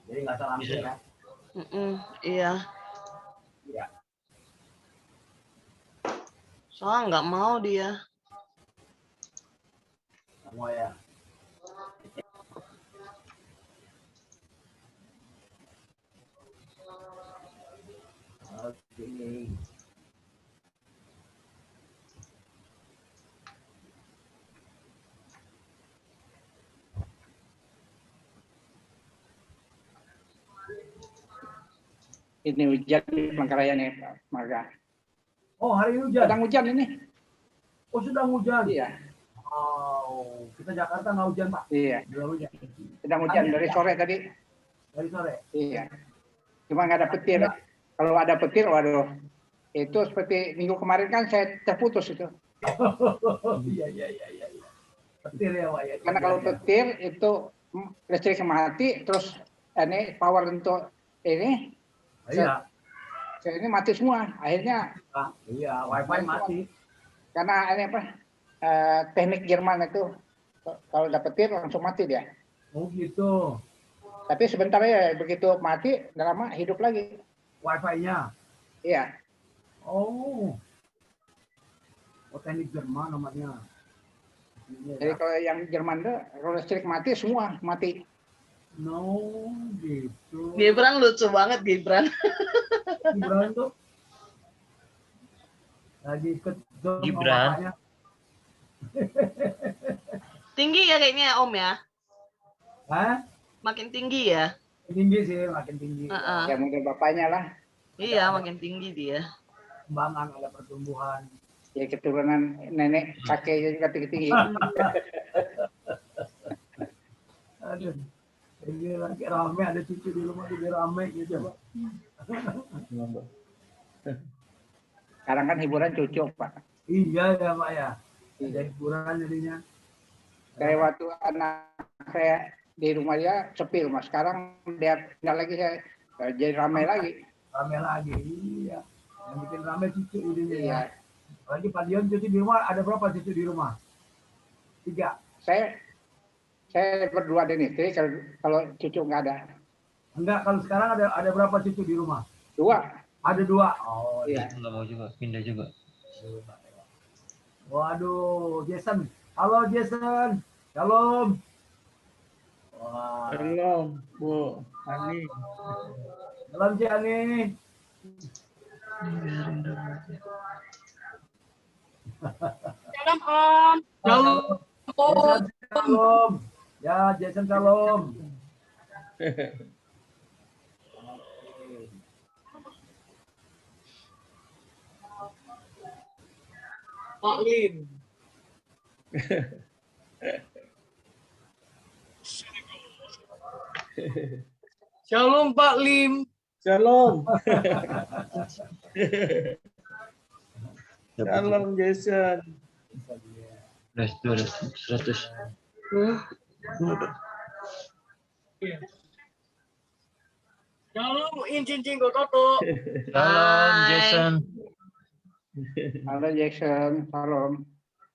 Jadi nggak salah langsung ya. Iya. Iya. Soalnya nggak mau dia. Nggak mau ya. Oke. Ini hujan di Palangkaraya nih, Pak Marga. Oh, hari ini hujan? Sedang hujan ini. Oh, sedang hujan? Iya. Oh, kita Jakarta nggak hujan, Pak? Iya. Belum hujan. Sedang hujan dari sore tadi. Dari sore? Iya. Cuma nggak ada petir. Kalau ada petir, waduh. Itu seperti minggu kemarin kan saya terputus itu. Iya. Petir ya, Pak ya. Karena kalau petir itu listrik mati, terus ini power untuk ini, Iya. ini mati semua. Akhirnya. Iya, wifi mati. Karena ini apa? Teknik Jerman itu kalau ada petir langsung mati dia. Oh gitu. Tapi sebentar ya begitu mati, udah lama hidup lagi. Wifi-nya? Iya. Oh, teknik Jerman namanya. Jadi kalau yang Jerman itu kalau listrik mati semua mati. No, gitu. Gibran lucu banget Gibran. Gibran tuh lagi ikut Gibran. Tinggi ya kayaknya Om ya? Hah? Makin tinggi ya? Tinggi sih, makin tinggi. Ya mungkin bapaknya lah. Iya, makin tinggi dia. Kembangan, ada pertumbuhan. Ya keturunan nenek kakeknya juga tinggi-tinggi. Aduh. Ini lagi rame, ada cucu di rumah juga rame gitu, Pak. Sekarang kan hiburan cucu, Pak. Iya ya, Pak ya. Ada hiburan jadinya. Kayak waktu anak saya di rumah dia sepi, Mas. Sekarang dia pindah lagi saya jadi ramai lagi. Rame lagi, iya. Yang bikin rame cucu jadinya ya. Iya. Lagi Pak Dion cucu di rumah, ada berapa cucu di rumah? 3. Saya berdua dan istri, kalau cucu nggak ada. Enggak, kalau sekarang ada berapa cucu di rumah? 2. Ada 2. Oh iya. Nggak mau juga, pindah juga. Waduh, Jason. Halo Jason. Shalom. Wah. Shalom, Bu Ani. Shalom Ci Ani. Shalom Om. Shalom. Jason, shalom. Ya, Jason shalom. Pak Lim. Shalom Pak Lim. Shalom. Shalom Jason. Udah 100. Shalom Cincin Gototo. Shalom Jason. Halo Jackson, salam.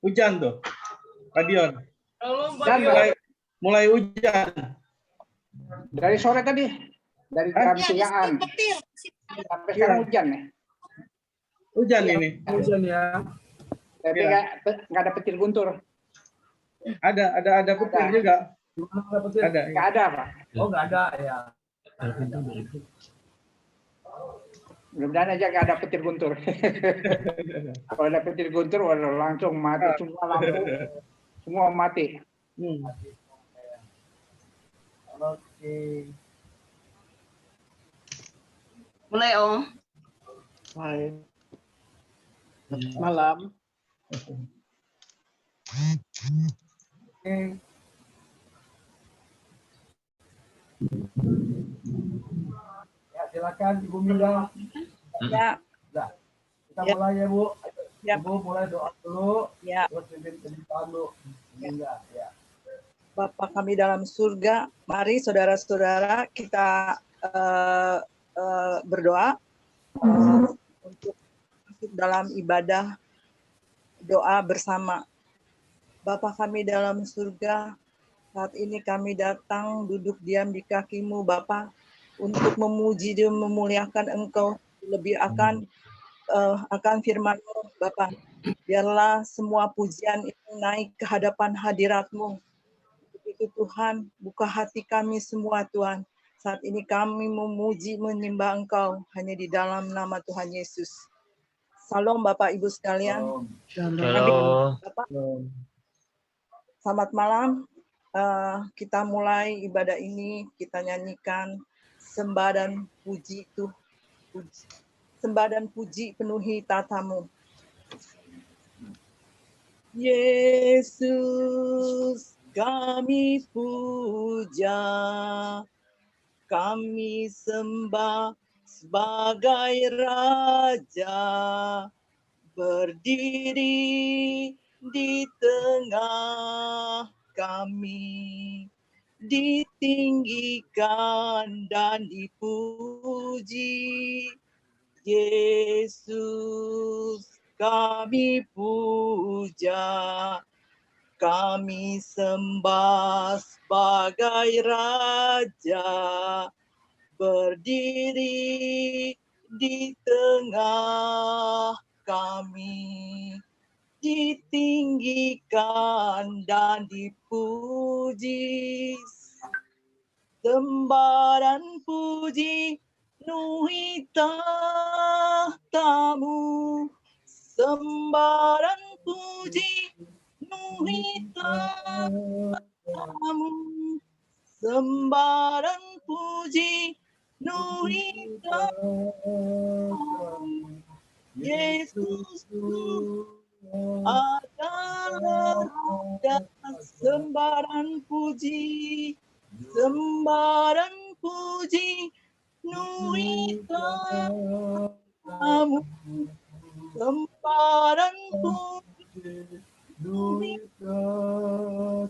Hujan tuh, Adion. Shalom Pak Dan Dion. mulai hujan. Dari sore tadi, dari jam 3-an sampai sekarang hujan nih. Hujan ini. Jason ya. Tapi nggak ada petir guntur. Ada petir juga. Gimana ada petir? Ada. Nggak ada, Pak. Oh, nggak ada ya. Mudah-mudahan aja nggak ada petir guntur. Kalau ada petir guntur, waduh, langsung mati semua lampu, semua mati. Oke. Mulai Om. Hai. Malam. Ya, silakan Ibu Mila. Ya. Nah, kita mulai ya, Bu. Ya. Ibu mulai doa dulu. Ya. Terus pimpin kejutaan dulu. Ya. Bapa kami dalam surga, mari saudara-saudara kita berdoa untuk masuk dalam ibadah doa bersama. Bapa kami dalam surga, Saat ini kami datang duduk diam di kaki-Mu Bapa untuk memuji dan memuliakan Engkau, lebih akan firman-Mu Bapa. Biarlah semua pujian itu naik ke hadapan hadirat-Mu. Itu Tuhan, buka hati kami semua Tuhan. Saat ini kami memuji, menyembah Engkau hanya di dalam nama Tuhan Yesus. Salam Bapak Ibu sekalian. Shalom. Bapak, selamat malam. Kita mulai ibadah ini, kita nyanyikan sembah dan puji itu. Sembah dan puji penuhi tatamu. Yesus kami puja, kami sembah sebagai Raja, berdiri di tengah kami, ditinggikan dan dipuji. Yesus kami puja, kami sembah sebagai Raja, berdiri di tengah kami, ditinggikan dan dipuji. Sembah dan puji penuhi tahtamu, sembah dan puji penuhi tahtamu, sembah dan puji penuhi tahtamu. Yesus adalah Raja, sembah dan puji, sembah dan puji penuhi tahtamu, sembah dan puji penuhi tahtamu,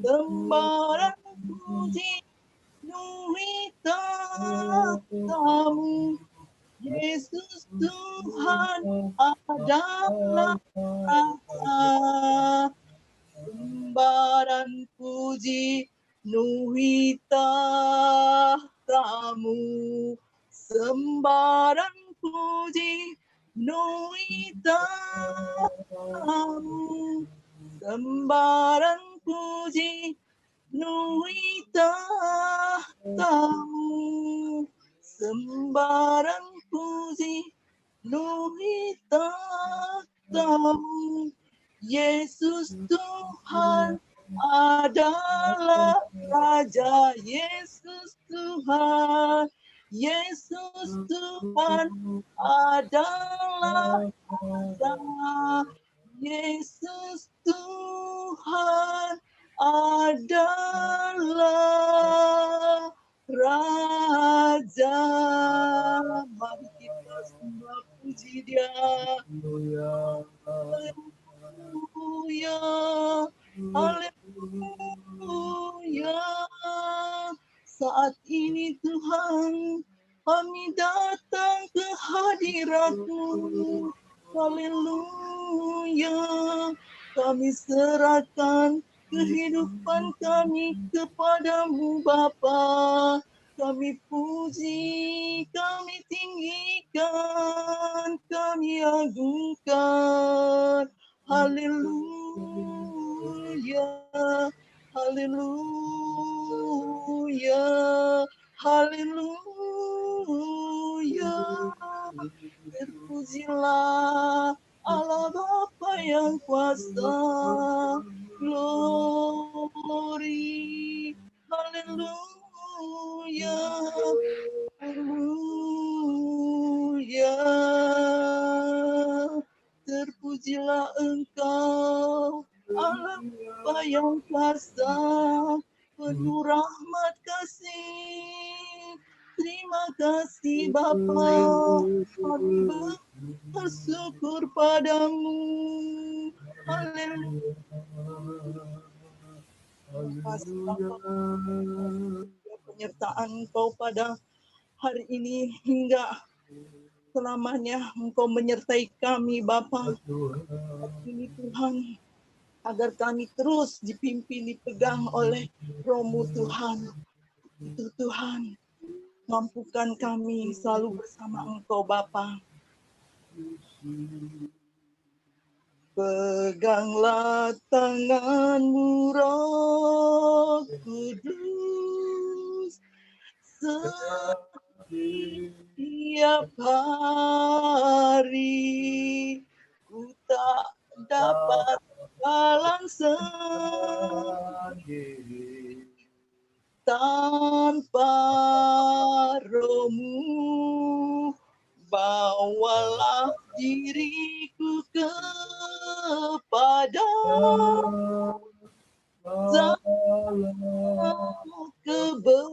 sembah dan puji penuhi tahtamu. Yesus Tuhan adalah Raja, sembah dan puji penuhi tahtamu, sembah dan puji penuhi tahtamu, sembah dan puji penuhi tahtamu, sembah dan puji penuhi tahtamu. Yesus Tuhan adalah Raja, Yesus Tuhan, Yesus Tuhan adalah Raja, Yesus Tuhan adalah Raja. Mari kita sembah puji Dia. Haleluya, haleluya. Saat ini Tuhan, kami datang ke hadirat-Mu. Haleluya. Kami serahkan kehidupan kami kepadamu Bapa. Kami puji, kami tinggikan, kami agungkan. Haleluya, haleluya, haleluya. Terpujilah Allah Bapa yang kuasa. Glory, haleluya, haleluya. Terpujilah Engkau, Allah Bapa yang kuasa, penuh rahmat kasih. Terima kasih Bapa, kami bersyukur padamu. Haleluya. Penyertaan Engkau pada hari ini hingga selamanya Engkau menyertai kami Bapa. Ini Tuhan, agar kami terus dipimpin, dipegang oleh Roh-Mu Tuhan. Itu Tuhan, mampukan kami selalu bersama Engkau Bapa. Peganglah tangan-Mu Roh Kudus, setiap hari ku tak dapat jalan sendiri tanpa Roh-Mu. Bawalah diriku kepada kebenaran,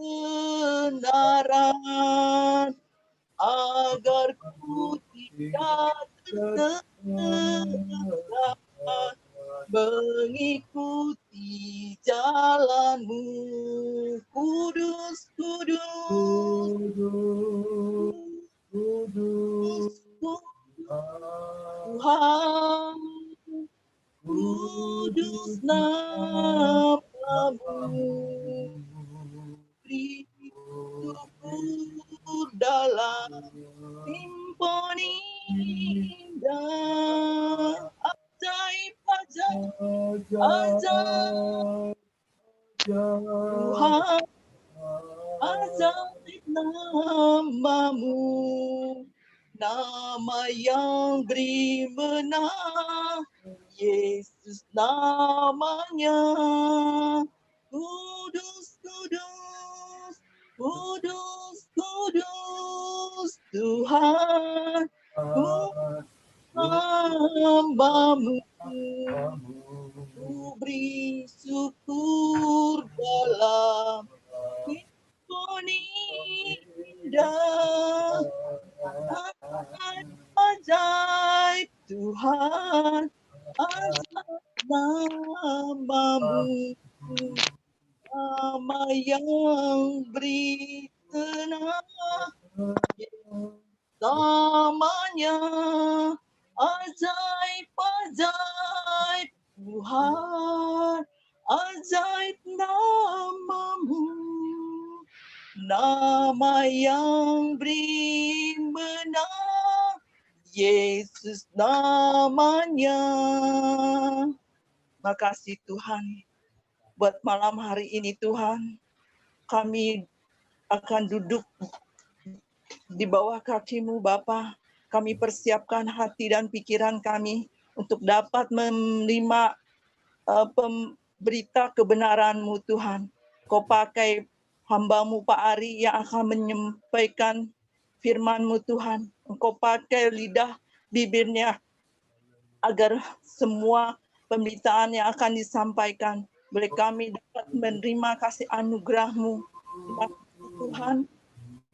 agar ku tidak tersesat mengikuti jalan-Mu. Kudus, kudus, Tuhan, kudus nama-Mu, beri syukur dalam simponi indah, ajaib, Tuhan, ajaib nama-Mu, nama yang beri menang, Yesus namanya. Kudus, kudus, kudus, kudus, Tuhan, hamba-Mu, ku beri syukur dalam simponi indah, ajaib Tuhan, ajaib nama-Mu, nama yang beri tenang, namanya ajaib, ajaib Tuhan, ajaib nama-Mu, nama yang beri menang, Yesus namanya. Makasih Tuhan buat malam hari ini Tuhan. Kami akan duduk di bawah kaki-Mu Bapa. Kami persiapkan hati dan pikiran kami untuk dapat menerima berita kebenaran-Mu Tuhan. Kau pakai hamba-Mu Pak Ari yang akan menyampaikan firman-Mu Tuhan. Engkau pakai lidah bibirnya agar semua pemberitaan yang akan disampaikan boleh kami dapat menerima kasih anugerah-Mu Tuhan.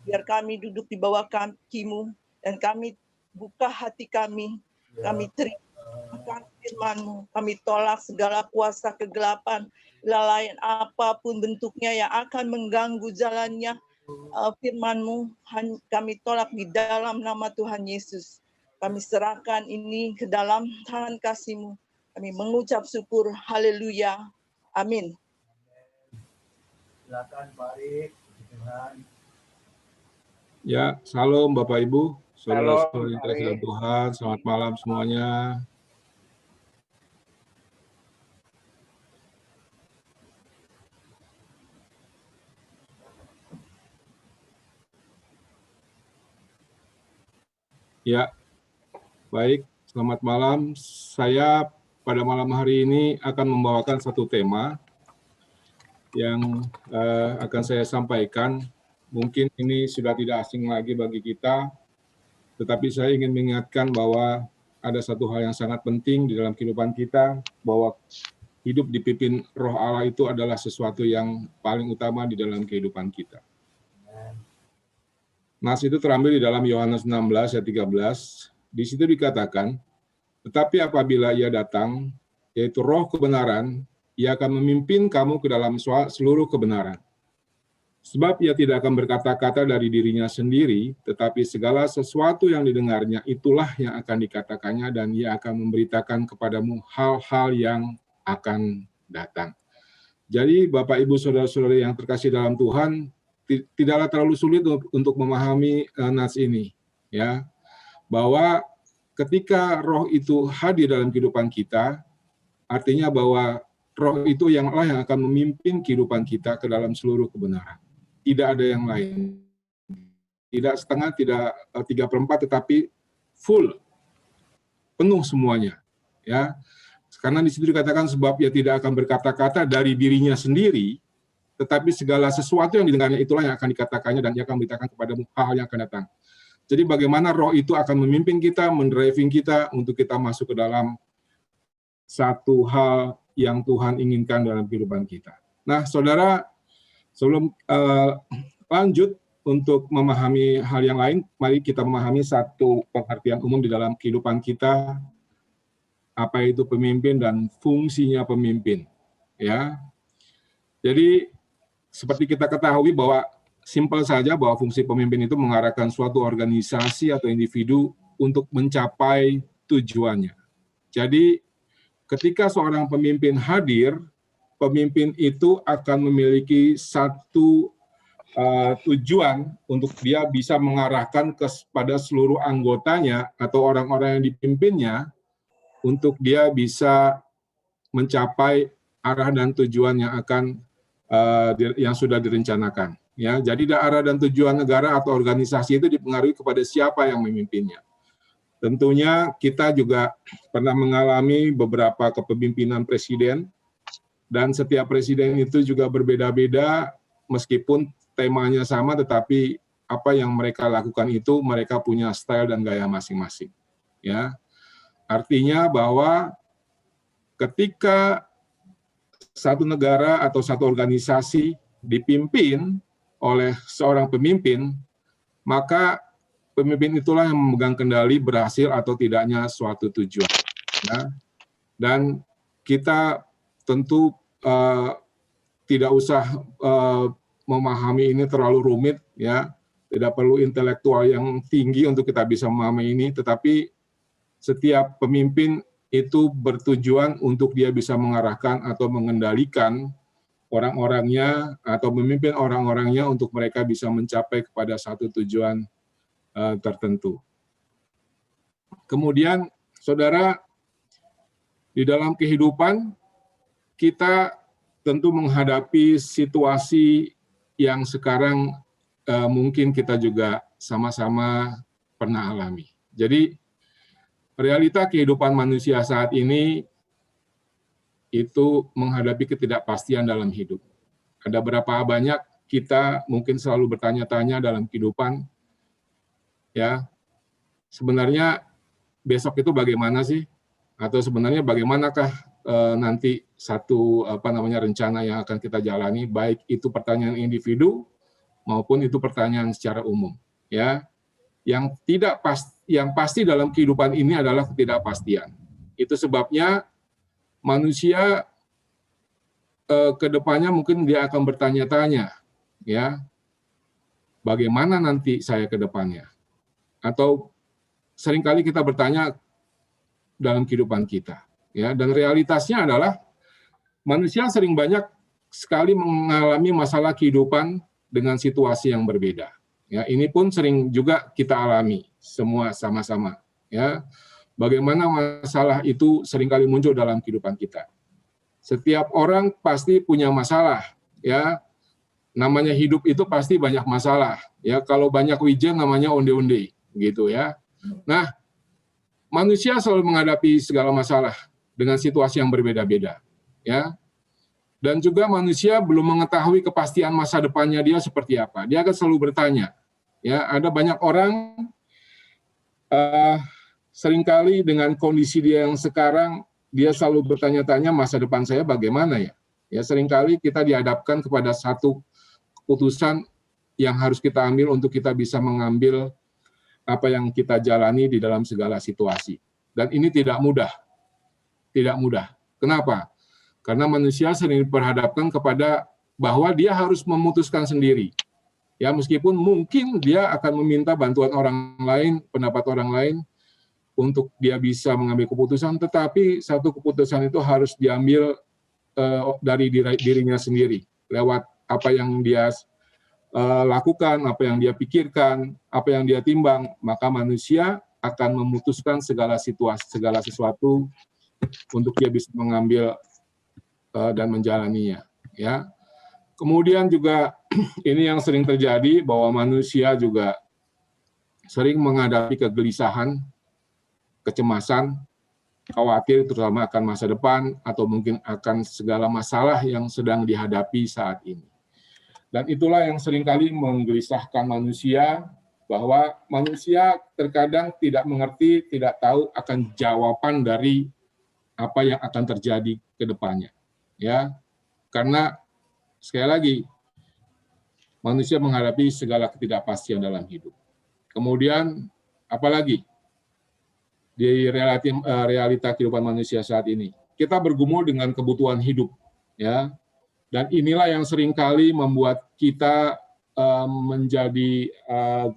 Biar kami duduk di bawah kaki-Mu dan kami buka hati kami terima firman-Mu, kami tolak segala kuasa kegelapan, lain apapun bentuknya yang akan mengganggu jalannya firman-Mu, kami tolak di dalam nama Tuhan Yesus. Kami serahkan ini ke dalam tangan kasih-Mu. Kami mengucap syukur, haleluya, amin. Silakan Pak Ari, Tuhan. Ya, salam Bapak Ibu, saudara-saudara yang Shalom, dikasihi Tuhan, selamat malam semuanya. Ya, baik, selamat malam. Saya pada malam hari ini akan membawakan satu tema yang akan saya sampaikan. Mungkin ini sudah tidak asing lagi bagi kita, tetapi saya ingin mengingatkan bahwa ada satu hal yang sangat penting di dalam kehidupan kita, bahwa hidup dipimpin Roh Allah itu adalah sesuatu yang paling utama di dalam kehidupan kita. Nas itu terambil di dalam Yohanes 16 ayat 13. Di situ dikatakan, tetapi apabila Ia datang, yaitu Roh kebenaran, Ia akan memimpin kamu ke dalam seluruh kebenaran. Sebab Ia tidak akan berkata-kata dari dirinya sendiri, tetapi segala sesuatu yang didengarnya itulah yang akan dikatakannya, dan Ia akan memberitakan kepadamu hal-hal yang akan datang. Jadi Bapak Ibu Saudara-saudari yang terkasih dalam Tuhan, tidaklah terlalu sulit untuk memahami nas ini, ya, bahwa ketika roh itu hadir dalam kehidupan kita, artinya bahwa roh itu yang akan memimpin kehidupan kita ke dalam seluruh kebenaran. Tidak ada yang lain. Tidak setengah, tidak 3/4, tetapi full, penuh semuanya, ya. Karena di situ dikatakan sebab ia tidak akan berkata-kata dari dirinya sendiri, tetapi segala sesuatu yang didengarnya itulah yang akan dikatakannya dan ia akan memberitakan kepadamu hal yang akan datang. Jadi bagaimana roh itu akan memimpin kita, mendriving kita untuk kita masuk ke dalam satu hal yang Tuhan inginkan dalam kehidupan kita. Nah, saudara, sebelum lanjut untuk memahami hal yang lain, mari kita memahami satu pengertian umum di dalam kehidupan kita, apa itu pemimpin dan fungsinya pemimpin, ya. Jadi seperti kita ketahui bahwa simpel saja bahwa fungsi pemimpin itu mengarahkan suatu organisasi atau individu untuk mencapai tujuannya. Jadi ketika seorang pemimpin hadir, pemimpin itu akan memiliki satu tujuan untuk dia bisa mengarahkan kepada seluruh anggotanya atau orang-orang yang dipimpinnya untuk dia bisa mencapai arah dan tujuan yang akan yang sudah direncanakan. Ya, jadi arah dan tujuan negara atau organisasi itu dipengaruhi kepada siapa yang memimpinnya. Tentunya kita juga pernah mengalami beberapa kepemimpinan presiden, dan setiap presiden itu juga berbeda-beda meskipun temanya sama, tetapi apa yang mereka lakukan itu mereka punya style dan gaya masing-masing. Ya. Artinya bahwa ketika satu negara atau satu organisasi dipimpin oleh seorang pemimpin, maka pemimpin itulah yang memegang kendali berhasil atau tidaknya suatu tujuan. Ya. Dan kita tentu tidak usah memahami ini terlalu rumit, ya. Tidak perlu intelektual yang tinggi untuk kita bisa memahami ini, tetapi setiap pemimpin itu bertujuan untuk dia bisa mengarahkan atau mengendalikan orang-orangnya atau memimpin orang-orangnya untuk mereka bisa mencapai kepada satu tujuan tertentu. Kemudian, saudara, di dalam kehidupan kita tentu menghadapi situasi yang sekarang mungkin kita juga sama-sama pernah alami. Jadi, realita kehidupan manusia saat ini itu menghadapi ketidakpastian dalam hidup. Ada berapa banyak kita mungkin selalu bertanya-tanya dalam kehidupan, ya, sebenarnya besok itu bagaimana sih? Atau sebenarnya bagaimanakah nanti satu rencana yang akan kita jalani, baik itu pertanyaan individu maupun itu pertanyaan secara umum, ya. Yang pasti dalam kehidupan ini adalah ketidakpastian. Itu sebabnya manusia ke depannya mungkin dia akan bertanya-tanya, ya, bagaimana nanti saya ke depannya? Atau seringkali kita bertanya dalam kehidupan kita, ya. Dan realitasnya adalah manusia sering banyak sekali mengalami masalah kehidupan dengan situasi yang berbeda. Ya, ini pun sering juga kita alami semua sama-sama, ya. Bagaimana masalah itu seringkali muncul dalam kehidupan kita. Setiap orang pasti punya masalah, ya. Namanya hidup itu pasti banyak masalah, ya. Kalau banyak wijen namanya onde-onde, gitu ya. Nah, manusia selalu menghadapi segala masalah dengan situasi yang berbeda-beda, ya. Dan juga manusia belum mengetahui kepastian masa depannya dia seperti apa. Dia akan selalu bertanya. Ya, ada banyak orang seringkali dengan kondisi dia yang sekarang, dia selalu bertanya-tanya masa depan saya bagaimana ya. Ya, seringkali kita dihadapkan kepada satu keputusan yang harus kita ambil untuk kita bisa mengambil apa yang kita jalani di dalam segala situasi. Dan ini tidak mudah. Tidak mudah. Kenapa? Karena manusia sering diperhadapkan kepada bahwa dia harus memutuskan sendiri. Ya, meskipun mungkin dia akan meminta bantuan orang lain, pendapat orang lain, untuk dia bisa mengambil keputusan, tetapi satu keputusan itu harus diambil dari dirinya sendiri, lewat apa yang dia lakukan, apa yang dia pikirkan, apa yang dia timbang, maka manusia akan memutuskan segala sesuatu untuk dia bisa mengambil dan menjalaninya. Ya. Kemudian juga ini yang sering terjadi, bahwa manusia juga sering menghadapi kegelisahan, kecemasan, khawatir terutama akan masa depan, atau mungkin akan segala masalah yang sedang dihadapi saat ini. Dan itulah yang seringkali menggelisahkan manusia, bahwa manusia terkadang tidak mengerti, tidak tahu akan jawaban dari apa yang akan terjadi ke depannya. Ya, karena sekali lagi, manusia menghadapi segala ketidakpastian dalam hidup. Kemudian, apalagi di realita kehidupan manusia saat ini, kita bergumul dengan kebutuhan hidup, ya. Dan inilah yang seringkali membuat kita menjadi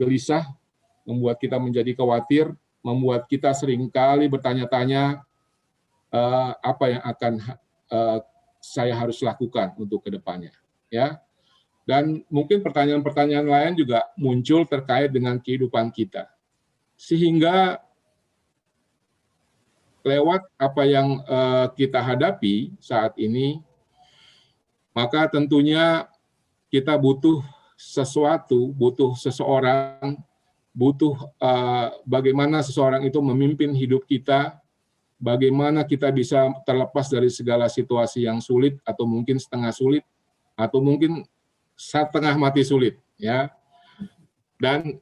gelisah, membuat kita menjadi khawatir, membuat kita seringkali bertanya-tanya apa yang akan saya harus lakukan untuk kedepannya, ya. Dan mungkin pertanyaan-pertanyaan lain juga muncul terkait dengan kehidupan kita, sehingga lewat apa yang kita hadapi saat ini, maka tentunya kita butuh sesuatu, butuh seseorang, butuh bagaimana seseorang itu memimpin hidup kita, bagaimana kita bisa terlepas dari segala situasi yang sulit, atau mungkin setengah sulit, atau mungkin setengah mati sulit, ya. Dan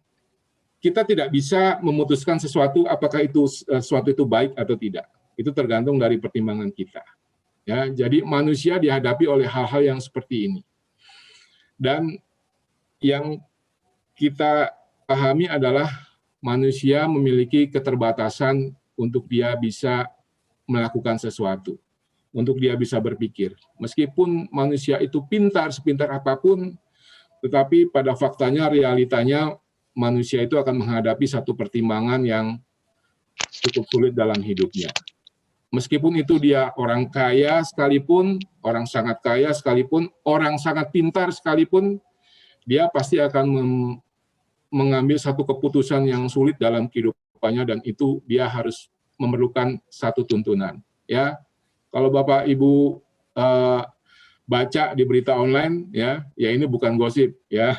kita tidak bisa memutuskan sesuatu apakah sesuatu itu baik atau tidak. Itu tergantung dari pertimbangan kita. Ya, jadi manusia dihadapi oleh hal-hal yang seperti ini. Dan yang kita pahami adalah manusia memiliki keterbatasan untuk dia bisa melakukan sesuatu, untuk dia bisa berpikir. Meskipun manusia itu pintar, sepintar apapun, tetapi pada faktanya, realitanya, manusia itu akan menghadapi satu pertimbangan yang cukup sulit dalam hidupnya. Meskipun itu dia orang kaya sekalipun, orang sangat kaya sekalipun, orang sangat pintar sekalipun, dia pasti akan mengambil satu keputusan yang sulit dalam kehidupannya, dan itu dia harus memerlukan satu tuntunan. Ya, kalau Bapak Ibu baca di berita online, ya ini bukan gosip, ya,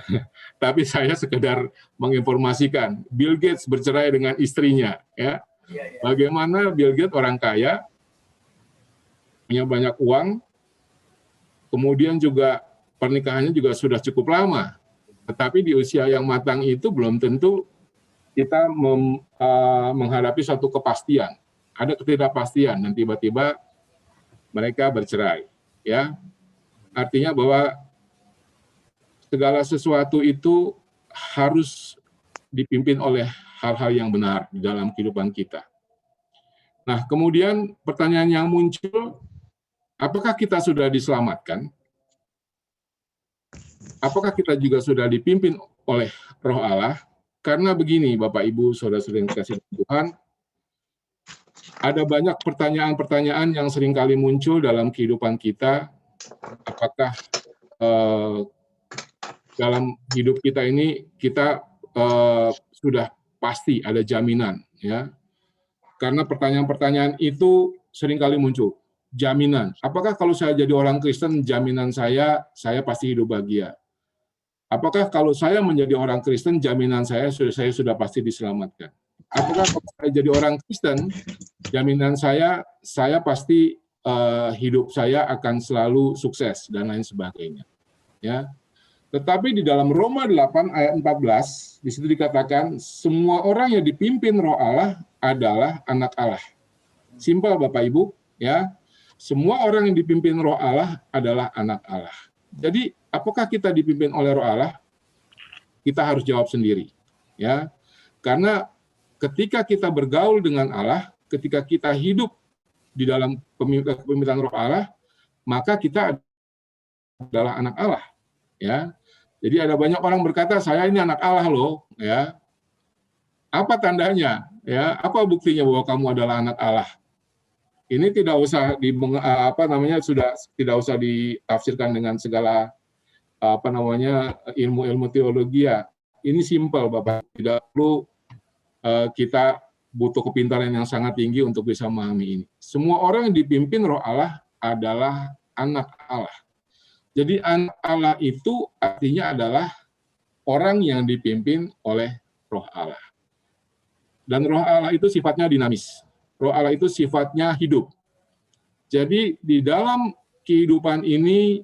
tapi saya sekedar menginformasikan. Bill Gates bercerai dengan istrinya, ya. Bagaimana Bill Gates orang kaya, punya banyak uang, kemudian juga pernikahannya juga sudah cukup lama, tetapi di usia yang matang itu belum tentu kita menghadapi suatu kepastian. Ada ketidakpastian dan tiba-tiba mereka bercerai, ya. Artinya bahwa segala sesuatu itu harus dipimpin oleh hal-hal yang benar di dalam kehidupan kita. Nah, kemudian pertanyaan yang muncul, apakah kita sudah diselamatkan? Apakah kita juga sudah dipimpin oleh Roh Allah? Karena begini, Bapak Ibu, saudara-saudara yang dikasihi Tuhan, ada banyak pertanyaan-pertanyaan yang seringkali muncul dalam kehidupan kita. Apakah dalam hidup kita ini kita sudah pasti ada jaminan, ya? Karena pertanyaan-pertanyaan itu seringkali muncul. Jaminan. Apakah kalau saya jadi orang Kristen, jaminan saya pasti hidup bahagia? Apakah kalau saya menjadi orang Kristen, jaminan saya sudah pasti diselamatkan? Apakah kalau saya jadi orang Kristen, jaminan saya pasti hidup saya akan selalu sukses dan lain sebagainya, ya. Tetapi di dalam Roma 8 ayat 14 di situ dikatakan semua orang yang dipimpin Roh Allah adalah anak Allah. Simpel Bapak Ibu, ya. Semua orang yang dipimpin Roh Allah adalah anak Allah. Jadi apakah kita dipimpin oleh Roh Allah? Kita harus jawab sendiri, ya. Karena ketika kita bergaul dengan Allah, ketika kita hidup di dalam kepemimpinan Roh Allah, maka kita adalah anak Allah, ya. Jadi ada banyak orang berkata, saya ini anak Allah loh, ya. Apa tandanya? Ya, apa buktinya bahwa kamu adalah anak Allah? Ini tidak usah sudah tidak usah ditafsirkan dengan segala ilmu-ilmu teologi ya. Ini simpel, Bapak. Tidak perlu kita butuh kepintaran yang sangat tinggi untuk bisa memahami ini. Semua orang yang dipimpin Roh Allah adalah anak Allah. Jadi anak Allah itu artinya adalah orang yang dipimpin oleh Roh Allah. Dan Roh Allah itu sifatnya dinamis. Roh Allah itu sifatnya hidup. Jadi di dalam kehidupan ini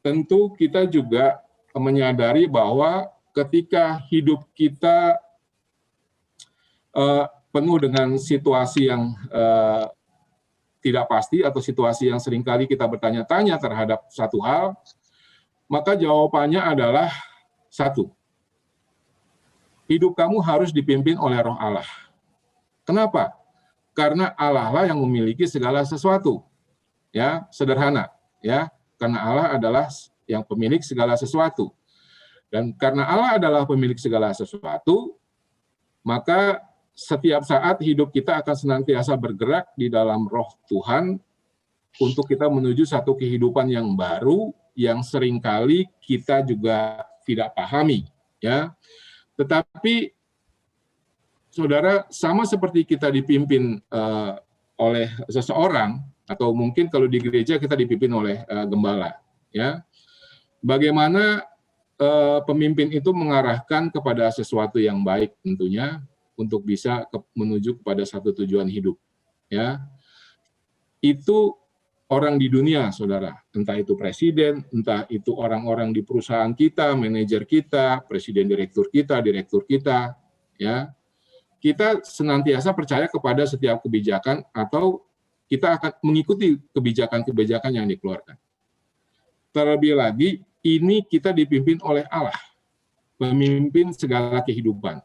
tentu kita juga menyadari bahwa ketika hidup kita penuh dengan situasi yang tidak pasti atau situasi yang seringkali kita bertanya-tanya terhadap satu hal, maka jawabannya adalah satu. Hidup kamu harus dipimpin oleh Roh Allah. Kenapa? Karena Allah lah yang memiliki segala sesuatu. Ya, sederhana, ya. Karena Allah adalah yang pemilik segala sesuatu. Dan karena Allah adalah pemilik segala sesuatu, maka setiap saat hidup kita akan senantiasa bergerak di dalam Roh Tuhan untuk kita menuju satu kehidupan yang baru yang seringkali kita juga tidak pahami, ya. Tetapi saudara, sama seperti kita dipimpin oleh seseorang, atau mungkin kalau di gereja kita dipimpin oleh gembala, ya. Bagaimana pemimpin itu mengarahkan kepada sesuatu yang baik tentunya untuk bisa menuju kepada satu tujuan hidup, ya. Itu orang di dunia, saudara, entah itu presiden, entah itu orang-orang di perusahaan kita, manajer kita, presiden direktur kita, ya. Kita senantiasa percaya kepada setiap kebijakan atau kita akan mengikuti kebijakan-kebijakan yang dikeluarkan. Terlebih lagi, ini kita dipimpin oleh Allah, pemimpin segala kehidupan.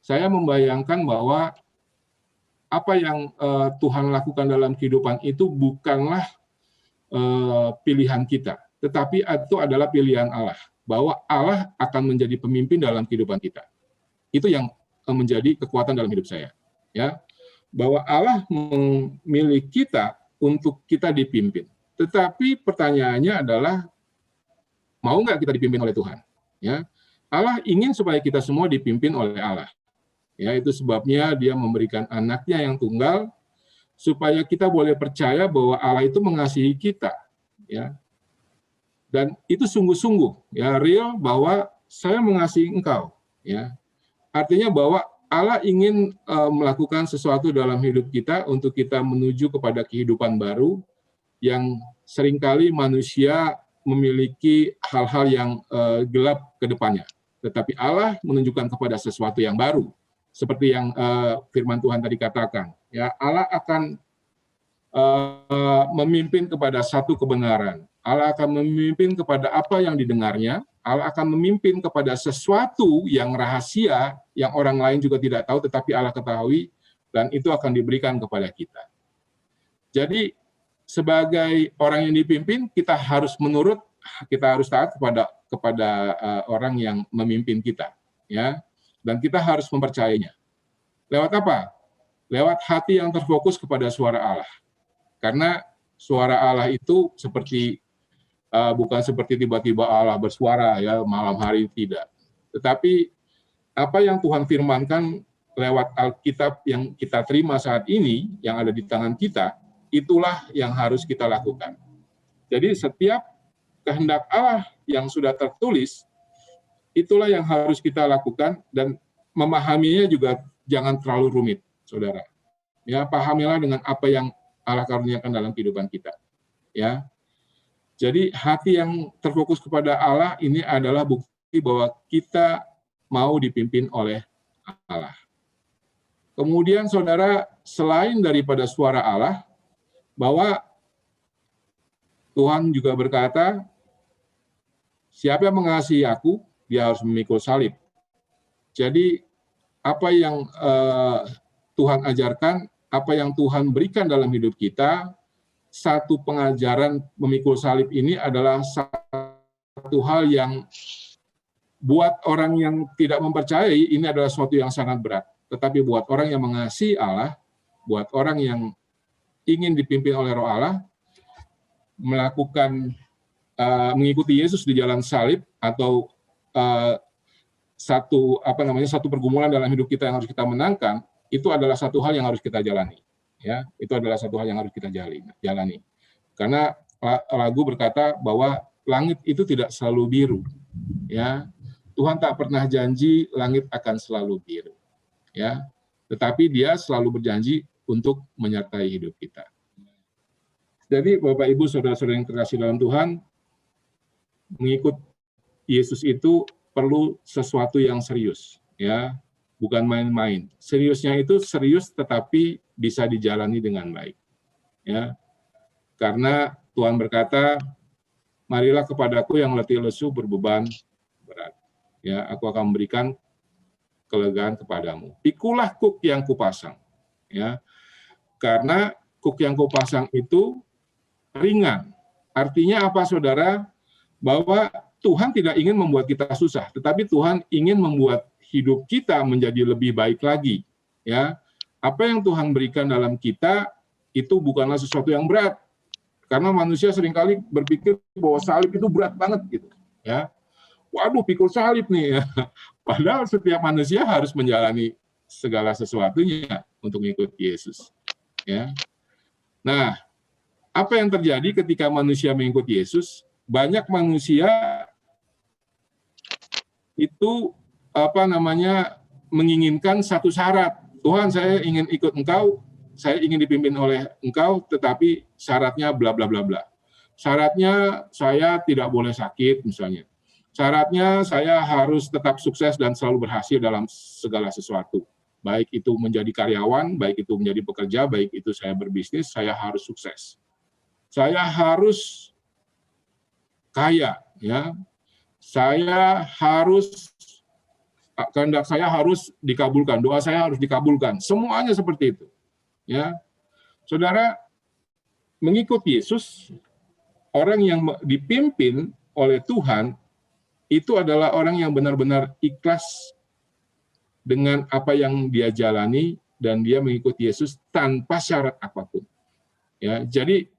Saya membayangkan bahwa apa yang Tuhan lakukan dalam kehidupan itu bukanlah pilihan kita, tetapi itu adalah pilihan Allah, bahwa Allah akan menjadi pemimpin dalam kehidupan kita. Itu yang menjadi kekuatan dalam hidup saya, ya, bahwa Allah memilih kita untuk kita dipimpin. Tetapi pertanyaannya adalah, mau nggak kita dipimpin oleh Tuhan? Ya, Allah ingin supaya kita semua dipimpin oleh Allah. Ya, itu sebabnya Dia memberikan anaknya yang tunggal supaya kita boleh percaya bahwa Allah itu mengasihi kita, ya. Dan itu sungguh-sungguh, ya, real, bahwa saya mengasihi engkau, ya. Artinya bahwa Allah ingin melakukan sesuatu dalam hidup kita untuk kita menuju kepada kehidupan baru yang seringkali manusia memiliki hal-hal yang gelap ke depannya. Tetapi Allah menunjukkan kepada sesuatu yang baru. Seperti yang firman Tuhan tadi katakan, ya, Allah akan memimpin kepada satu kebenaran. Allah akan memimpin kepada apa yang didengarnya. Allah akan memimpin kepada sesuatu yang rahasia yang orang lain juga tidak tahu, tetapi Allah ketahui, dan itu akan diberikan kepada kita. Jadi sebagai orang yang dipimpin, kita harus menurut, kita harus taat kepada orang yang memimpin kita, ya. Dan kita harus mempercayainya. Lewat apa? Lewat hati yang terfokus kepada suara Allah. Karena suara Allah itu bukan seperti tiba-tiba Allah bersuara, ya, malam hari, tidak. Tetapi apa yang Tuhan firmankan lewat Alkitab yang kita terima saat ini, yang ada di tangan kita, itulah yang harus kita lakukan. Jadi setiap kehendak Allah yang sudah tertulis, itulah yang harus kita lakukan, dan memahaminya juga jangan terlalu rumit, saudara. Ya, pahamilah dengan apa yang Allah karuniakan dalam kehidupan kita. Ya. Jadi hati yang terfokus kepada Allah ini adalah bukti bahwa kita mau dipimpin oleh Allah. Kemudian, saudara, selain daripada suara Allah, bahwa Tuhan juga berkata, siapa yang mengasihi aku, dia harus memikul salib. Jadi apa yang Tuhan ajarkan, apa yang Tuhan berikan dalam hidup kita, satu pengajaran memikul salib ini adalah satu hal yang buat orang yang tidak mempercayai ini adalah sesuatu yang sangat berat. Tetapi buat orang yang mengasihi Allah, buat orang yang ingin dipimpin oleh Roh Allah, melakukan mengikuti Yesus di jalan salib atau satu pergumulan dalam hidup kita yang harus kita menangkan, itu adalah satu hal yang harus kita jalani. Ya, itu adalah satu hal yang harus kita jalani. Karena lagu berkata bahwa langit itu tidak selalu biru. Ya, Tuhan tak pernah janji langit akan selalu biru. Ya, tetapi Dia selalu berjanji untuk menyertai hidup kita. Jadi Bapak Ibu saudara-saudara yang terkasih dalam Tuhan, mengikut Yesus itu perlu sesuatu yang serius, ya, bukan main-main. Seriusnya itu serius tetapi bisa dijalani dengan baik, ya. Karena Tuhan berkata, marilah kepadaku yang letih lesu berbeban berat, ya, aku akan memberikan kelegaan kepadamu. Pikulah kuk yang kupasang, ya, karena kuk yang kupasang itu ringan. Artinya apa, saudara? Bahwa Tuhan tidak ingin membuat kita susah, tetapi Tuhan ingin membuat hidup kita menjadi lebih baik lagi. Ya, apa yang Tuhan berikan dalam kita itu bukanlah sesuatu yang berat, karena manusia seringkali berpikir bahwa salib itu berat banget gitu. Ya, waduh, pikul salib nih. Ya. Padahal setiap manusia harus menjalani segala sesuatunya untuk mengikuti Yesus. Ya, nah, apa yang terjadi ketika manusia mengikuti Yesus? Banyak manusia itu menginginkan satu syarat. Tuhan, saya ingin ikut Engkau, saya ingin dipimpin oleh Engkau, tetapi syaratnya bla bla bla bla. Syaratnya saya tidak boleh sakit misalnya. Syaratnya saya harus tetap sukses dan selalu berhasil dalam segala sesuatu. Baik itu menjadi karyawan, baik itu menjadi pekerja, baik itu saya berbisnis, saya harus sukses. Saya harus kaya, ya. Saya harus, kehendak saya harus dikabulkan, doa saya harus dikabulkan. Semuanya seperti itu, ya. Saudara, mengikut Yesus, orang yang dipimpin oleh Tuhan itu adalah orang yang benar-benar ikhlas dengan apa yang dia jalani dan dia mengikuti Yesus tanpa syarat apapun. Ya, jadi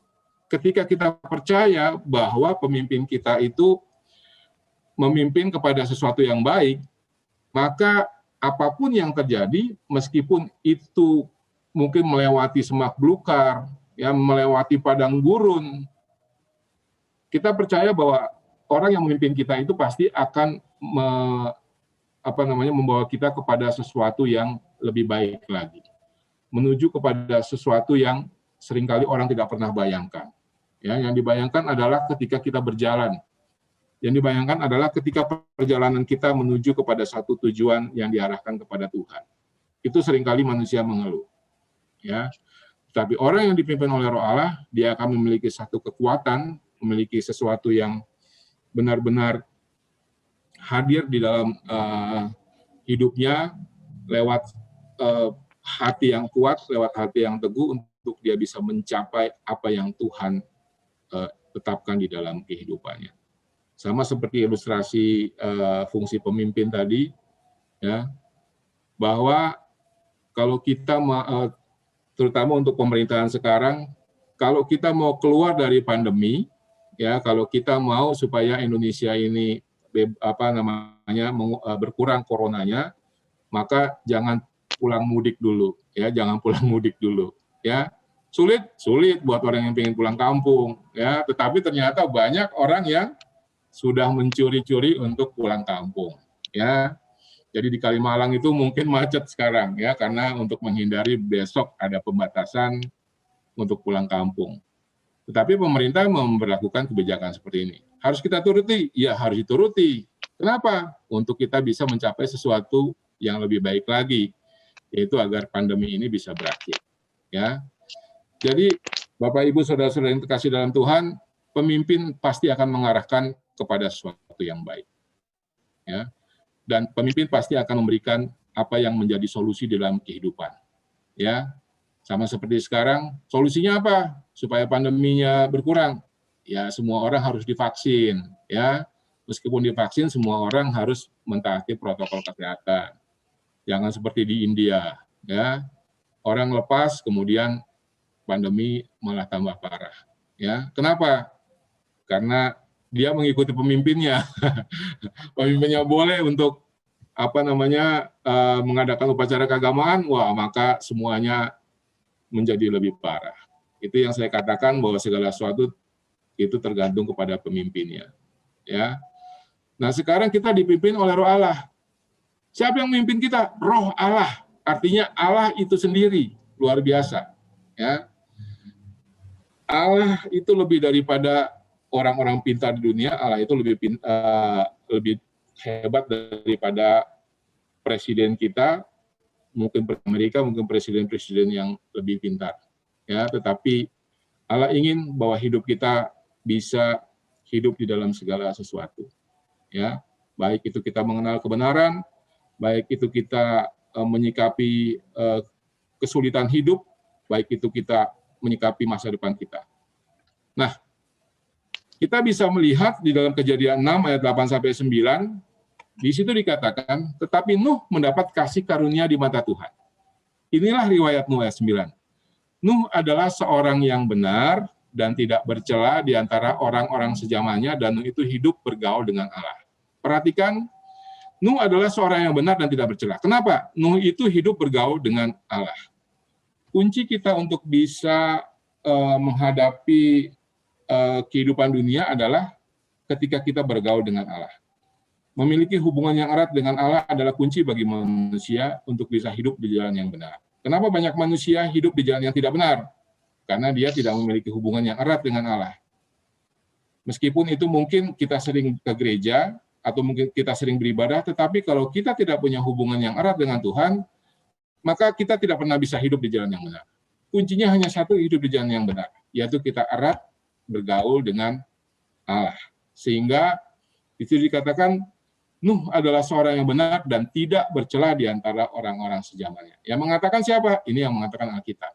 ketika kita percaya bahwa pemimpin kita itu memimpin kepada sesuatu yang baik, maka apapun yang terjadi, meskipun itu mungkin melewati semak belukar, ya, melewati padang gurun, kita percaya bahwa orang yang memimpin kita itu pasti akan membawa kita kepada sesuatu yang lebih baik lagi, menuju kepada sesuatu yang seringkali orang tidak pernah bayangkan. Ya, yang dibayangkan adalah ketika kita berjalan. Yang dibayangkan adalah ketika perjalanan kita menuju kepada satu tujuan yang diarahkan kepada Tuhan. Itu seringkali manusia mengeluh. Ya. Tapi orang yang dipimpin oleh Roh Allah, dia akan memiliki satu kekuatan, memiliki sesuatu yang benar-benar hadir di dalam hidupnya lewat hati yang kuat, lewat hati yang teguh untuk dia bisa mencapai apa yang Tuhan tetapkan di dalam kehidupannya. Sama seperti ilustrasi fungsi pemimpin tadi, ya, bahwa kalau kita terutama untuk pemerintahan sekarang, kalau kita mau keluar dari pandemi, ya, kalau kita mau supaya Indonesia ini berkurang coronanya, maka jangan pulang mudik dulu, ya, jangan pulang mudik dulu, ya. Sulit buat orang yang ingin pulang kampung, ya. Tetapi ternyata banyak orang yang sudah mencuri-curi untuk pulang kampung, ya. Jadi di Kalimalang itu mungkin macet sekarang, ya, karena untuk menghindari besok ada pembatasan untuk pulang kampung. Tetapi pemerintah memberlakukan kebijakan seperti ini. Harus kita turuti, ya harus dituruti. Kenapa? Untuk kita bisa mencapai sesuatu yang lebih baik lagi, yaitu agar pandemi ini bisa berakhir, ya. Jadi, Bapak, Ibu, Saudara-saudara yang terkasih dalam Tuhan, pemimpin pasti akan mengarahkan kepada sesuatu yang baik. Ya. Dan pemimpin pasti akan memberikan apa yang menjadi solusi dalam kehidupan. Ya. Sama seperti sekarang, solusinya apa? Supaya pandeminya berkurang. Ya, semua orang harus divaksin, ya. meskipun divaksin semua orang harus mentaati protokol kesehatan. Jangan seperti di India, ya. Orang lepas kemudian pandemi malah tambah parah, ya. Kenapa? Karena dia mengikuti pemimpinnya. Pemimpinnya boleh untuk mengadakan upacara keagamaan, wah maka semuanya menjadi lebih parah. Itu yang saya katakan bahwa segala sesuatu itu tergantung kepada pemimpinnya, ya. Nah, sekarang kita dipimpin oleh Roh Allah. Siapa yang memimpin kita? Roh Allah. Artinya Allah itu sendiri luar biasa, ya. Allah itu lebih daripada orang-orang pintar di dunia. Allah itu lebih hebat daripada presiden kita, mungkin Amerika, mungkin presiden-presiden yang lebih pintar, ya. Tetapi Allah ingin bahwa hidup kita bisa hidup di dalam segala sesuatu, ya. Baik itu kita mengenal kebenaran, baik itu kita menyikapi kesulitan hidup, baik itu kita menyikapi masa depan kita. Nah, kita bisa melihat di dalam Kejadian 6 ayat 8 sampai 9, di situ dikatakan, tetapi Nuh mendapat kasih karunia di mata Tuhan. Inilah riwayat Nuh ayat 9. Nuh adalah seorang yang benar dan tidak bercela di antara orang-orang sejamannya, dan Nuh itu hidup bergaul dengan Allah. Perhatikan, Nuh adalah seorang yang benar dan tidak bercela. Kenapa? Nuh itu hidup bergaul dengan Allah. Kunci kita untuk bisa menghadapi kehidupan dunia adalah ketika kita bergaul dengan Allah. Memiliki hubungan yang erat dengan Allah adalah kunci bagi manusia untuk bisa hidup di jalan yang benar. Kenapa banyak manusia hidup di jalan yang tidak benar? Karena dia tidak memiliki hubungan yang erat dengan Allah. Meskipun itu mungkin kita sering ke gereja, atau mungkin kita sering beribadah, tetapi kalau kita tidak punya hubungan yang erat dengan Tuhan, maka kita tidak pernah bisa hidup di jalan yang benar. Kuncinya hanya satu, hidup di jalan yang benar, yaitu kita erat bergaul dengan Allah. Sehingga itu dikatakan, Nuh adalah seorang yang benar dan tidak bercela di antara orang-orang sejamannya. Yang mengatakan siapa? Ini yang mengatakan Alkitab.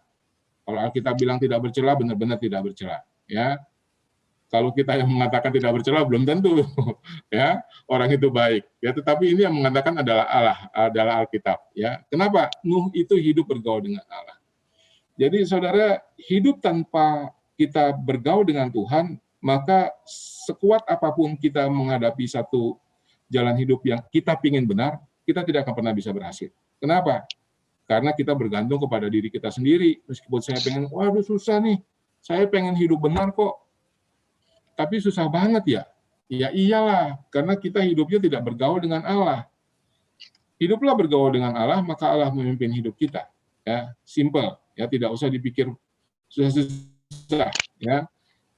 Kalau Alkitab bilang tidak bercela, benar-benar tidak bercela. Ya. Kalau kita yang mengatakan tidak bercela, belum tentu ya orang itu baik. Ya, tetapi ini yang mengatakan adalah Allah, adalah Alkitab. Ya, kenapa? Nuh itu hidup bergaul dengan Allah. Jadi saudara, hidup tanpa kita bergaul dengan Tuhan, maka sekuat apapun kita menghadapi satu jalan hidup yang kita pingin benar, kita tidak akan pernah bisa berhasil. Kenapa? Karena kita bergantung kepada diri kita sendiri. Meskipun saya pengen, waduh susah nih, saya pengen hidup benar kok. Tapi susah banget ya. Ya iyalah, karena kita hidupnya tidak bergaul dengan Allah. Hiduplah bergaul dengan Allah, maka Allah memimpin hidup kita. Ya, simple. Ya, tidak usah dipikir susah-susah. Ya,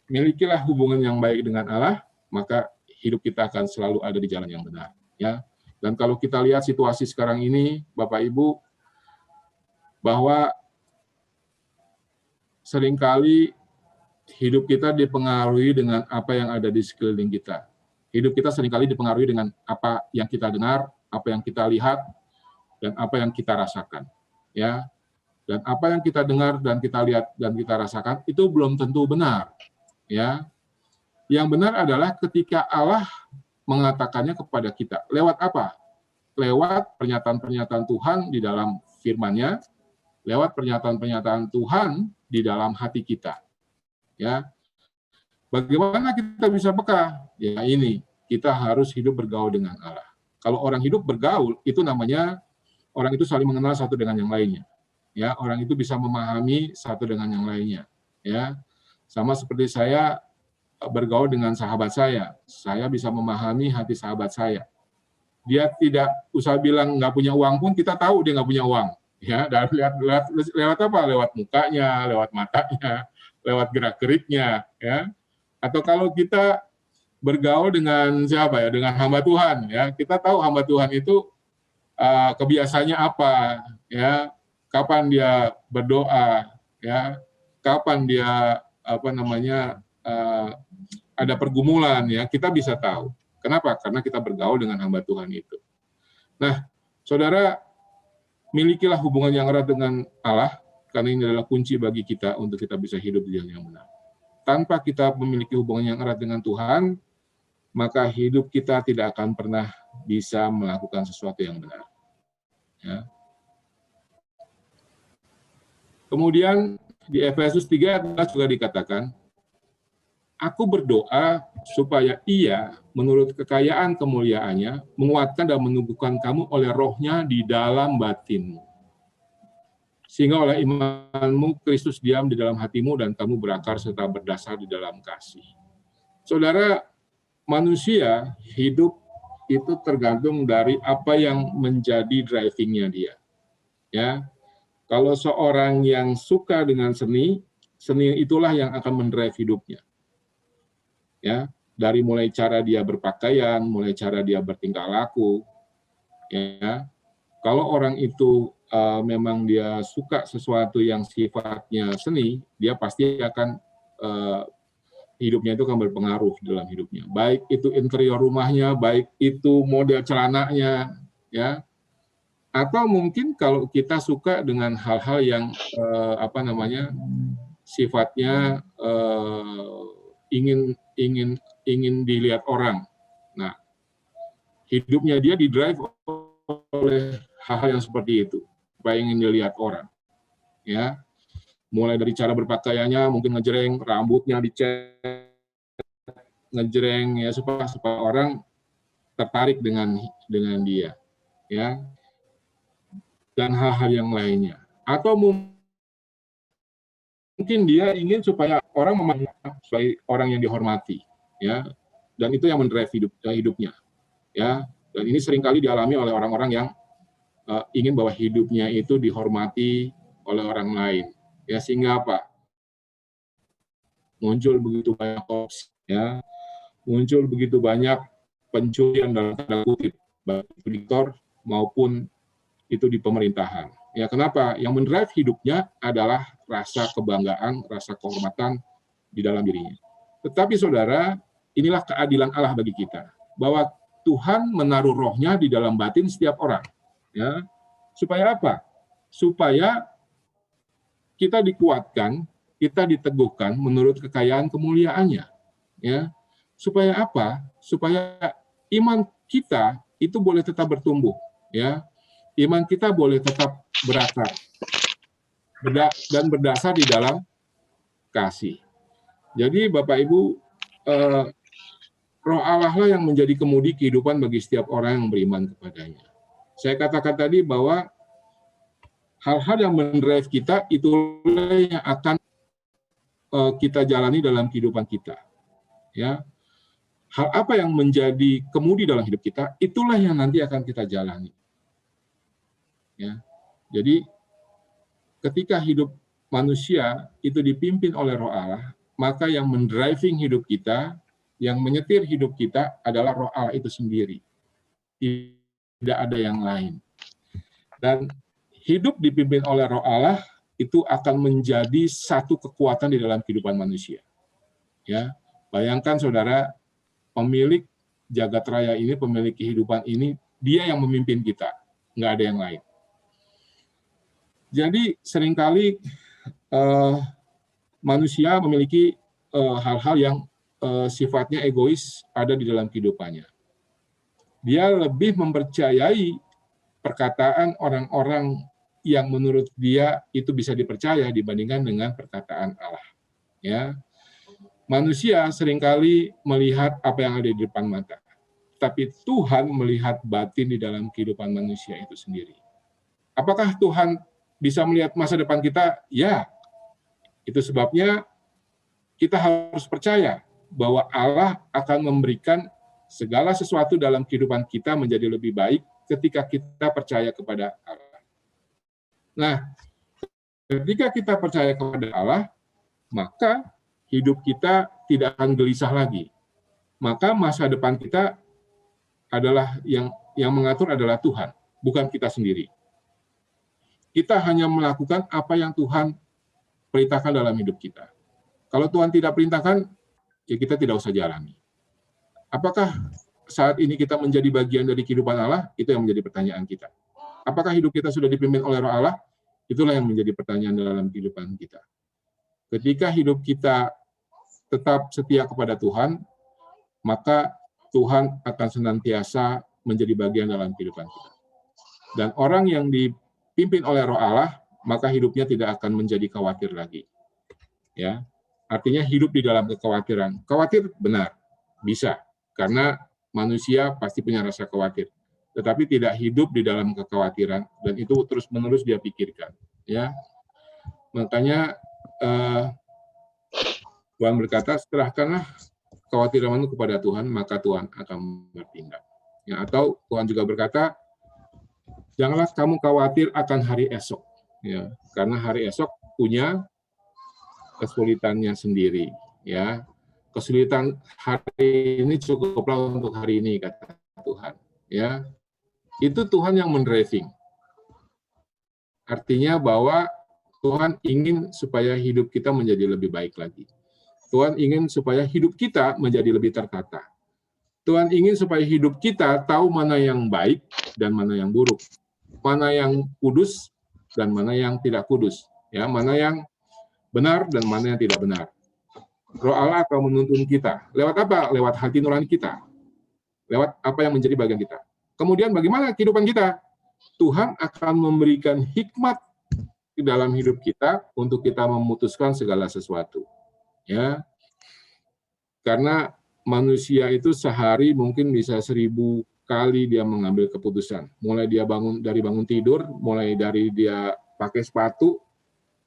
milikilah hubungan yang baik dengan Allah, maka hidup kita akan selalu ada di jalan yang benar. Ya, dan kalau kita lihat situasi sekarang ini, Bapak Ibu, bahwa seringkali hidup kita dipengaruhi dengan apa yang ada di sekeliling kita. Hidup kita seringkali dipengaruhi dengan apa yang kita dengar, apa yang kita lihat, dan apa yang kita rasakan. Ya, dan apa yang kita dengar dan kita lihat dan kita rasakan itu belum tentu benar. Ya, yang benar adalah ketika Allah mengatakannya kepada kita. Lewat apa? Lewat pernyataan-pernyataan Tuhan di dalam firman-Nya, lewat pernyataan-pernyataan Tuhan di dalam hati kita. Ya, bagaimana kita bisa peka? Ya ini, kita harus hidup bergaul dengan Allah. Kalau orang hidup bergaul, itu namanya orang itu saling mengenal satu dengan yang lainnya. Ya, orang itu bisa memahami satu dengan yang lainnya. Ya, sama seperti saya bergaul dengan sahabat saya bisa memahami hati sahabat saya. Dia tidak usah bilang nggak punya uang pun kita tahu dia nggak punya uang. Ya, dan lewat apa? Lewat mukanya, lewat matanya, lewat gerak-geriknya, ya. Atau kalau kita bergaul dengan siapa ya? Dengan hamba Tuhan, ya. Kita tahu hamba Tuhan itu kebiasaannya apa, ya. Kapan dia berdoa, ya. Kapan dia ada pergumulan, ya. Kita bisa tahu. Kenapa? Karena kita bergaul dengan hamba Tuhan itu. Nah, saudara, milikilah hubungan yang erat dengan Allah, karena ini adalah kunci bagi kita untuk kita bisa hidup di jalan yang benar. Tanpa kita memiliki hubungan yang erat dengan Tuhan, maka hidup kita tidak akan pernah bisa melakukan sesuatu yang benar. Ya. Kemudian di Efesus 3 juga dikatakan, aku berdoa supaya Ia, menurut kekayaan kemuliaannya, menguatkan dan menumbuhkan kamu oleh rohnya di dalam batinmu. Sehingga oleh imanmu, Kristus diam di dalam hatimu dan kamu berakar serta berdasar di dalam kasih. Saudara, manusia hidup itu tergantung dari apa yang menjadi driving-nya dia. Ya, kalau seorang yang suka dengan seni, seni itulah yang akan mendrive hidupnya. Ya, dari mulai cara dia berpakaian, mulai cara dia bertingkah laku. Ya, kalau orang itu memang dia suka sesuatu yang sifatnya seni, dia pasti akan hidupnya itu akan berpengaruh dalam hidupnya. Baik itu interior rumahnya, baik itu model celananya, ya. Atau mungkin kalau kita suka dengan hal-hal yang sifatnya ingin dilihat orang. Nah, hidupnya dia didrive oleh hal-hal yang seperti itu, supaya ingin dilihat orang. Ya, mulai dari cara berpakaiannya, mungkin ngejreng, rambutnya dicet, ngejreng, ya supaya orang tertarik dengan dia, ya, dan hal-hal yang lainnya. Atau mungkin dia ingin supaya orang memandang sebagai orang yang dihormati, ya, dan itu yang mendrive hidupnya, ya. Dan ini seringkali dialami oleh orang-orang yang ingin bahwa hidupnya itu dihormati oleh orang lain, ya, sehingga apa? Muncul begitu banyak korupsi, ya, muncul begitu banyak pencurian dalam tanda kutip, baik di auditor maupun itu di pemerintahan. Ya, kenapa? Yang mendrive hidupnya adalah rasa kebanggaan, rasa kehormatan di dalam dirinya. Tetapi saudara, inilah keadilan Allah bagi kita, bahwa Tuhan menaruh rohnya di dalam batin setiap orang. Ya, supaya apa? Supaya kita dikuatkan, kita diteguhkan menurut kekayaan kemuliaannya. Ya, supaya apa? Supaya iman kita itu boleh tetap bertumbuh. Ya, iman kita boleh tetap berakar dan berdasar di dalam kasih. Jadi Bapak Ibu, Roh Allah lah yang menjadi kemudi kehidupan bagi setiap orang yang beriman kepadanya. Saya katakan tadi bahwa hal-hal yang mendrive kita itulah yang akan kita jalani dalam kehidupan kita. Ya, hal apa yang menjadi kemudi dalam hidup kita, itulah yang nanti akan kita jalani. Ya, jadi ketika hidup manusia itu dipimpin oleh Roh Allah, maka yang mendriving hidup kita, yang menyetir hidup kita adalah Roh Allah itu sendiri. Tidak ada yang lain. Dan hidup dipimpin oleh Roh Allah itu akan menjadi satu kekuatan di dalam kehidupan manusia. Ya, bayangkan saudara, pemilik jagat raya ini, pemilik kehidupan ini, dia yang memimpin kita, nggak ada yang lain. Jadi seringkali manusia memiliki hal-hal yang sifatnya egois ada di dalam kehidupannya. Dia lebih mempercayai perkataan orang-orang yang menurut dia itu bisa dipercaya dibandingkan dengan perkataan Allah. Ya, manusia seringkali melihat apa yang ada di depan mata, tapi Tuhan melihat batin di dalam kehidupan manusia itu sendiri. Apakah Tuhan bisa melihat masa depan kita? Ya, itu sebabnya kita harus percaya bahwa Allah akan memberikan segala sesuatu dalam kehidupan kita menjadi lebih baik ketika kita percaya kepada Allah. Nah, ketika kita percaya kepada Allah, maka hidup kita tidak akan gelisah lagi. Maka masa depan kita adalah yang mengatur adalah Tuhan, bukan kita sendiri. Kita hanya melakukan apa yang Tuhan perintahkan dalam hidup kita. Kalau Tuhan tidak perintahkan, ya kita tidak usah jalani. Apakah saat ini kita menjadi bagian dari kehidupan Allah? Itu yang menjadi pertanyaan kita. Apakah hidup kita sudah dipimpin oleh Roh Allah? Itulah yang menjadi pertanyaan dalam kehidupan kita. Ketika hidup kita tetap setia kepada Tuhan, maka Tuhan akan senantiasa menjadi bagian dalam kehidupan kita. Dan orang yang dipimpin oleh Roh Allah, maka hidupnya tidak akan menjadi khawatir lagi. Ya, artinya hidup di dalam kekhawatiran. Khawatir benar, bisa, karena manusia pasti punya rasa khawatir. Tetapi tidak hidup di dalam kekhawatiran, dan itu terus-menerus dia pikirkan. Ya, makanya Tuhan berkata, serahkanlah kekhawatiranmu kepada Tuhan, maka Tuhan akan bertindak. Ya, atau Tuhan juga berkata, janganlah kamu khawatir akan hari esok, ya, karena hari esok punya kesulitannya sendiri. Ya, kesulitan hari ini cukuplah untuk hari ini, kata Tuhan. Ya, itu Tuhan yang mendriving. Artinya bahwa Tuhan ingin supaya hidup kita menjadi lebih baik lagi. Tuhan ingin supaya hidup kita menjadi lebih tertata. Tuhan ingin supaya hidup kita tahu mana yang baik dan mana yang buruk. Mana yang kudus dan mana yang tidak kudus. Ya, mana yang benar dan mana yang tidak benar. Roh Allah akan menuntun kita. Lewat apa? Lewat hati nurani kita. Lewat apa yang menjadi bagian kita. Kemudian bagaimana kehidupan kita? Tuhan akan memberikan hikmat di dalam hidup kita untuk kita memutuskan segala sesuatu. Ya, karena manusia itu sehari mungkin bisa 1000 kali dia mengambil keputusan. Mulai dia bangun tidur, mulai dari dia pakai sepatu,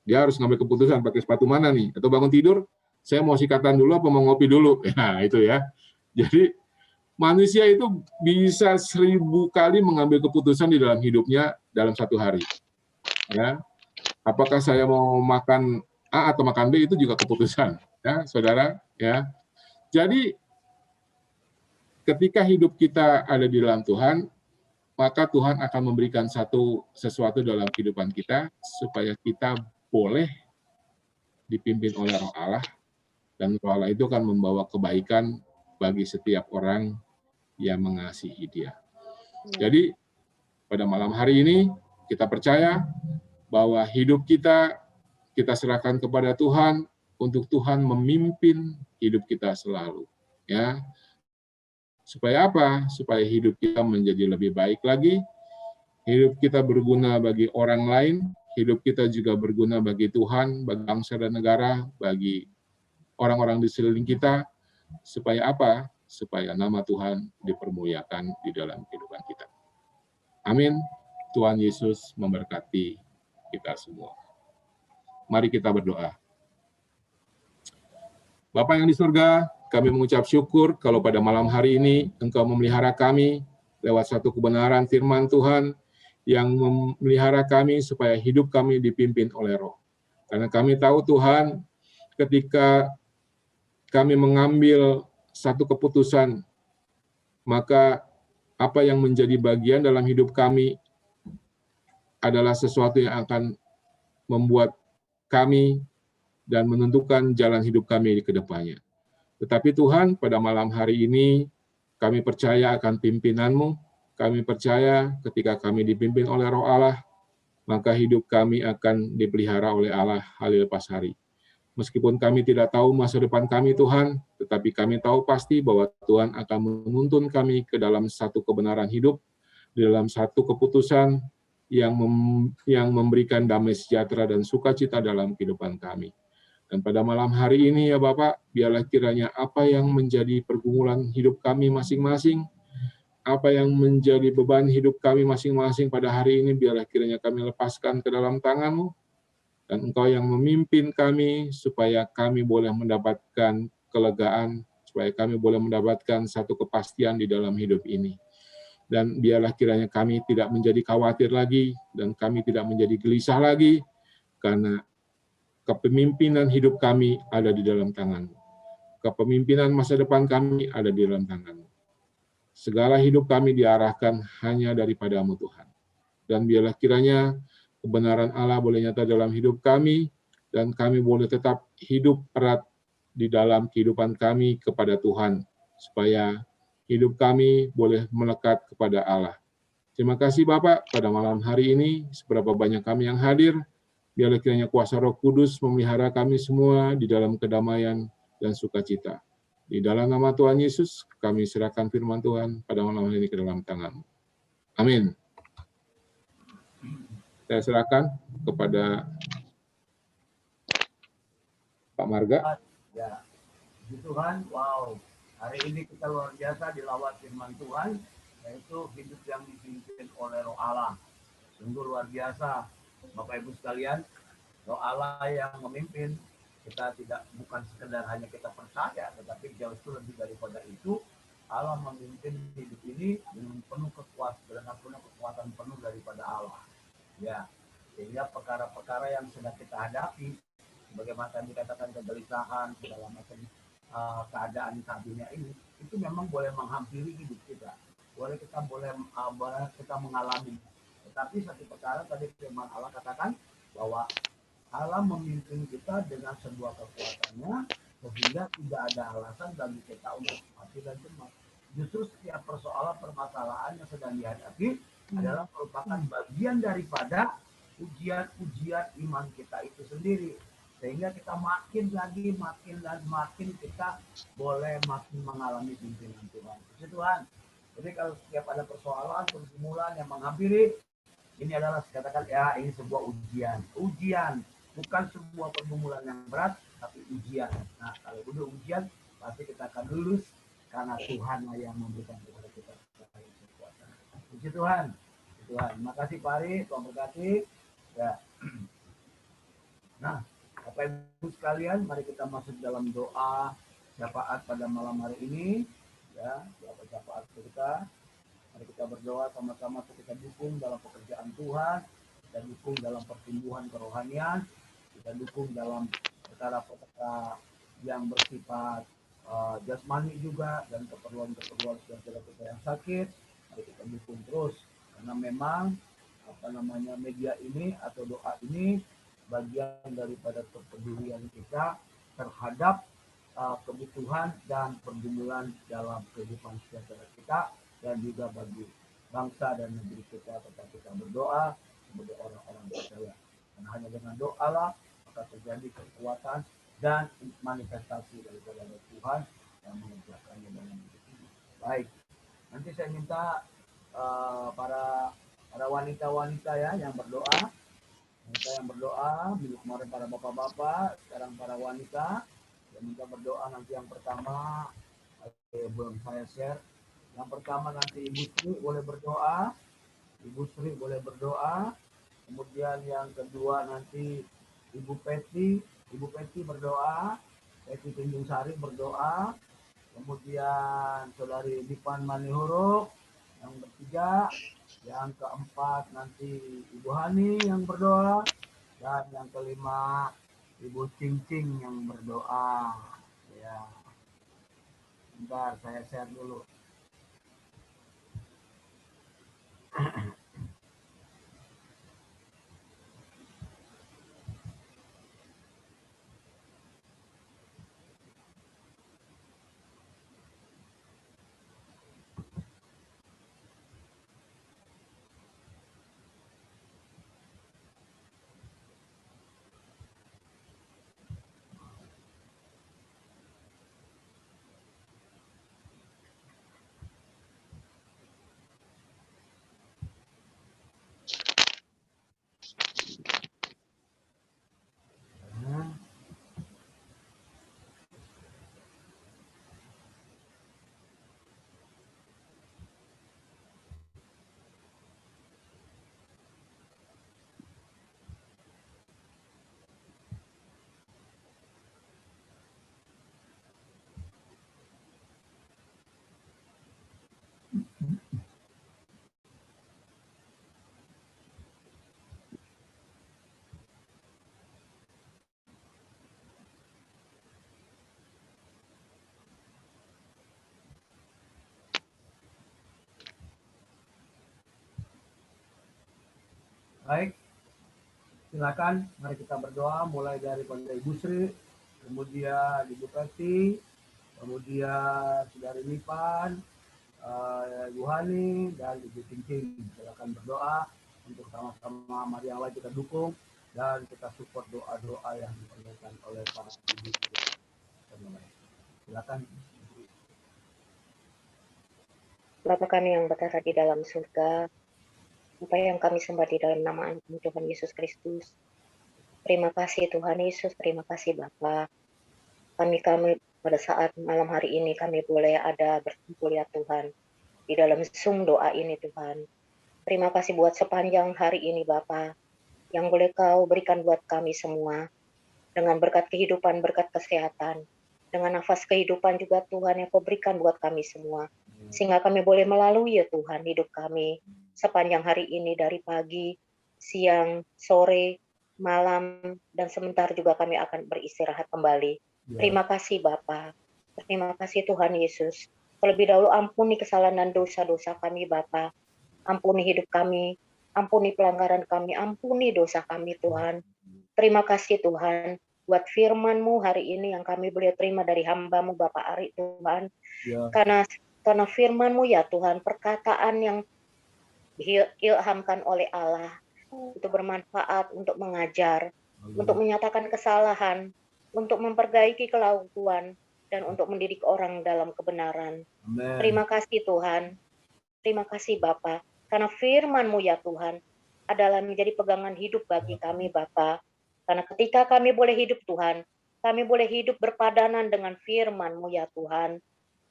dia harus ngambil keputusan pakai sepatu mana nih. Atau bangun tidur, saya mau sikatan dulu apa mau ngopi dulu. Ya, itu ya. Jadi manusia itu bisa 1000 kali mengambil keputusan di dalam hidupnya dalam satu hari. Ya, apakah saya mau makan A atau makan B itu juga keputusan, ya, saudara. Ya, jadi ketika hidup kita ada di dalam Tuhan, maka Tuhan akan memberikan sesuatu dalam kehidupan kita supaya kita boleh dipimpin oleh Roh Allah, dan Roh Allah itu akan membawa kebaikan bagi setiap orang yang mengasihi Dia. Jadi pada malam hari ini kita percaya bahwa hidup kita serahkan kepada Tuhan untuk Tuhan memimpin hidup kita selalu. Ya, supaya apa? Supaya hidup kita menjadi lebih baik lagi, hidup kita berguna bagi orang lain, hidup kita juga berguna bagi Tuhan, bagi bangsa dan negara, bagi orang-orang di sekeliling kita. Supaya apa? Supaya nama Tuhan dipermuliakan di dalam kehidupan kita. Amin. Tuhan Yesus memberkati kita semua. Mari kita berdoa. Bapa yang di surga, kami mengucap syukur kalau pada malam hari ini Engkau memelihara kami lewat satu kebenaran firman Tuhan yang memelihara kami supaya hidup kami dipimpin oleh Roh. Karena kami tahu Tuhan, ketika kami mengambil satu keputusan, maka apa yang menjadi bagian dalam hidup kami adalah sesuatu yang akan membuat kami dan menentukan jalan hidup kami ke depannya. Tetapi Tuhan, pada malam hari ini kami percaya akan pimpinan-Mu. Kami percaya ketika kami dipimpin oleh Roh Allah, maka hidup kami akan dipelihara oleh Allah hari lepas hari. Meskipun kami tidak tahu masa depan kami Tuhan, tetapi kami tahu pasti bahwa Tuhan akan menuntun kami ke dalam satu kebenaran hidup, di dalam satu keputusan yang memberikan damai sejahtera dan sukacita dalam kehidupan kami. Dan pada malam hari ini ya Bapak, biarlah kiranya apa yang menjadi pergumulan hidup kami masing-masing, apa yang menjadi beban hidup kami masing-masing pada hari ini, biarlah kiranya kami lepaskan ke dalam tangan-Mu, dan Engkau yang memimpin kami supaya kami boleh mendapatkan kelegaan, supaya kami boleh mendapatkan satu kepastian di dalam hidup ini. Dan biarlah kiranya kami tidak menjadi khawatir lagi, dan kami tidak menjadi gelisah lagi, karena kepemimpinan hidup kami ada di dalam tangan-Mu. Kepemimpinan masa depan kami ada di dalam tangan-Mu. Segala hidup kami diarahkan hanya daripada-Mu Tuhan. Dan biarlah kiranya kebenaran Allah boleh nyata dalam hidup kami, dan kami boleh tetap hidup erat di dalam kehidupan kami kepada Tuhan, supaya hidup kami boleh melekat kepada Allah. Terima kasih Bapak, pada malam hari ini, seberapa banyak kami yang hadir, biarlah kiranya kuasa Roh Kudus memelihara kami semua di dalam kedamaian dan sukacita. Di dalam nama Tuhan Yesus, kami serahkan firman Tuhan pada malam ini ke dalam tangan. Amin. Saya serahkan kepada Pak Marga. Ya, puji Tuhan, wow. Hari ini kita luar biasa dilawat firman Tuhan, yaitu hidup yang dipimpin oleh Roh Allah. Sungguh luar biasa, Bapak Ibu sekalian. Roh Allah yang memimpin, kita bukan sekedar hanya kita percaya, tetapi jauh itu lebih daripada itu. Allah memimpin hidup ini dengan penuh kekuatan penuh daripada Allah. Ya, sehingga perkara-perkara yang sedang kita hadapi, bagaimana dikatakan kegelisahan, segala macam keadaan saat dunia ini, itu memang boleh menghampiri hidup kita. Boleh kita mengalami. Tetapi satu perkara tadi firman Allah katakan bahwa Allah memimpin kita dengan sebuah kekuatannya, sehingga tidak ada alasan bagi kita untuk mati dan cemas. Justru setiap persoalan permasalahan yang sedang dihadapi adalah merupakan bagian daripada ujian iman kita itu sendiri. Sehingga kita makin kita boleh makin mengalami pimpinan Tuhan. Puji Tuhan. Jadi kalau setiap ada persoalan, pergumulan yang menghampiri, ini adalah katakan ya ini sebuah ujian. Bukan sebuah pergumulan yang berat, tapi ujian. Nah, kalau udah ujian, pasti kita akan lulus karena Tuhanlah yang memberikan kepada kita kekuatan. Puji Tuhan. Makasih Pak Ari, Tuhan berkati. Ya. Nah, Bapak Ibu sekalian, mari kita masuk dalam doa syafaat pada malam hari ini. Ya, doa syafaat kita. Mari kita berdoa sama-sama, kita dukung dalam pekerjaan Tuhan, kita dukung dalam pertumbuhan kerohanian, kita dukung dalam perkara-perkara yang bersifat jasmani juga, dan keperluan-keperluan saudara kita yang sakit. Mari kita dukung terus, karena memang media ini atau doa ini bagian daripada kepedulian kita terhadap kebutuhan dan pergumulan dalam kehidupan saudara kita, dan juga bagi bangsa dan negeri kita. Tetap kita berdoa sebagai orang-orang percaya, karena hanya dengan doa lah maka terjadi kekuatan dan manifestasi daripada Tuhan yang mengerjakannya dalam hidup ini. Baik, nanti saya minta para wanita-wanita ya yang berdoa. Minggu kemarin para bapak-bapak, sekarang para wanita. Saya minta berdoa nanti yang pertama, belum saya share. Yang pertama nanti Ibu Sri boleh berdoa. Kemudian yang kedua nanti Ibu Peti berdoa. Peti Tanjung Sari berdoa. Kemudian Saudari Dipan Manihuruk yang ketiga. Yang keempat nanti Ibu Hani yang berdoa. Dan yang kelima Ibu Cincing yang berdoa. Ya. Bentar, saya share dulu. Baik, silakan mari kita berdoa mulai dari Ibu Sri, kemudian Ibu Peti, kemudian Saudari Nipan, Ibu Hani, dan Ibu Cincin. Silakan berdoa untuk sama-sama mari yang lain kita dukung dan kita support doa-doa yang dipanjatkan oleh para ibu. Silakan Bapa kami yang berada di dalam surga, apa yang kami sembah di dalam nama Anak Tuhan Yesus Kristus. Terima kasih Tuhan Yesus, terima kasih Bapa. Kami pada saat malam hari ini kami boleh ada berkumpul ya Tuhan di dalam Zoom doa ini Tuhan. Terima kasih buat sepanjang hari ini Bapa yang boleh Kau berikan buat kami semua dengan berkat kehidupan, berkat kesehatan, dengan nafas kehidupan juga Tuhan yang Kau berikan buat kami semua. Sehingga kami boleh melalui ya Tuhan hidup kami sepanjang hari ini dari pagi, siang, sore, malam, dan sebentar juga kami akan beristirahat kembali. Terima kasih Bapa. Terima kasih Tuhan Yesus. Terlebih dahulu ampuni kesalahan dan dosa-dosa kami Bapa. Ampuni hidup kami, ampuni pelanggaran kami, ampuni dosa kami Tuhan. Terima kasih Tuhan buat firman-Mu hari ini yang kami boleh terima dari hamba-Mu Bapak Ari Tuhan. Karena firman-Mu ya Tuhan, perkataan yang diilhamkan oleh Allah itu bermanfaat untuk mengajar, untuk menyatakan kesalahan, untuk memperbaiki kelakuan, dan untuk mendidik orang dalam kebenaran. Terima kasih Tuhan, terima kasih Bapa, karena firman-Mu ya Tuhan adalah menjadi pegangan hidup bagi kami Bapa. Karena ketika kami boleh hidup Tuhan, kami boleh hidup berpadanan dengan firman-Mu ya Tuhan.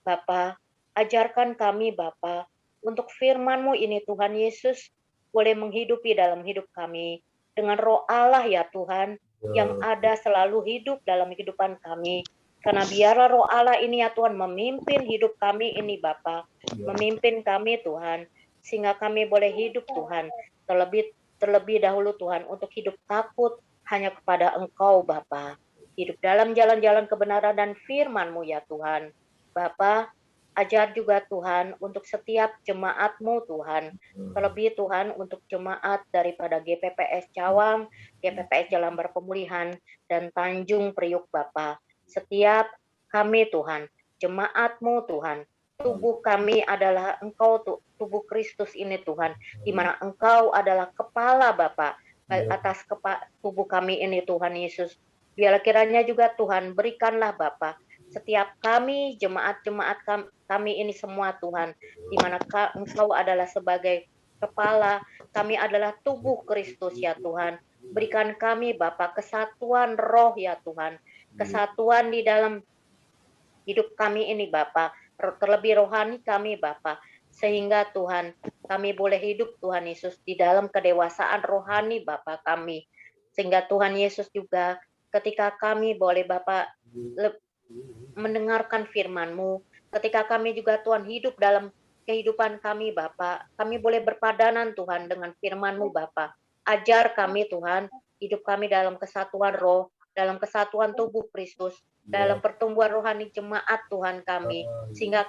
Bapa, ajarkan kami Bapa, untuk firman-Mu ini Tuhan Yesus boleh menghidupi dalam hidup kami. Dengan roh Allah ya Tuhan, yang ada selalu hidup dalam kehidupan kami. Karena biarlah roh Allah ini ya Tuhan memimpin hidup kami ini Bapa. Memimpin kami Tuhan, sehingga kami boleh hidup Tuhan. Terlebih dahulu Tuhan, untuk hidup takut hanya kepada Engkau Bapa. Hidup dalam jalan-jalan kebenaran dan firman-Mu ya Tuhan. Bapa, ajar juga Tuhan untuk setiap jemaat-Mu Tuhan. Terlebih Tuhan untuk jemaat daripada GPPS Cawang, GPPS Jalan Berpemulihan, dan Tanjung Priuk Bapa. Setiap kami Tuhan, jemaat-Mu Tuhan, tubuh kami adalah Engkau tubuh Kristus ini Tuhan, di mana Engkau adalah kepala Bapa atas tubuh kami ini Tuhan Yesus. Biarlah kiranya juga Tuhan berikanlah Bapa setiap kami, jemaat-jemaat kami ini semua Tuhan, di mana Engkau adalah sebagai kepala, kami adalah tubuh Kristus ya Tuhan. Berikan kami Bapa kesatuan roh ya Tuhan, kesatuan di dalam hidup kami ini Bapa, terlebih rohani kami Bapa, sehingga Tuhan kami boleh hidup Tuhan Yesus di dalam kedewasaan rohani Bapa kami. Sehingga Tuhan Yesus juga ketika kami boleh Bapa mendengarkan firman-Mu, ketika kami juga Tuhan hidup dalam kehidupan kami Bapa, kami boleh berpadanan Tuhan dengan firman-Mu Bapa. Ajar kami Tuhan, hidup kami dalam kesatuan roh, dalam kesatuan tubuh Kristus, dalam pertumbuhan rohani jemaat Tuhan kami, sehingga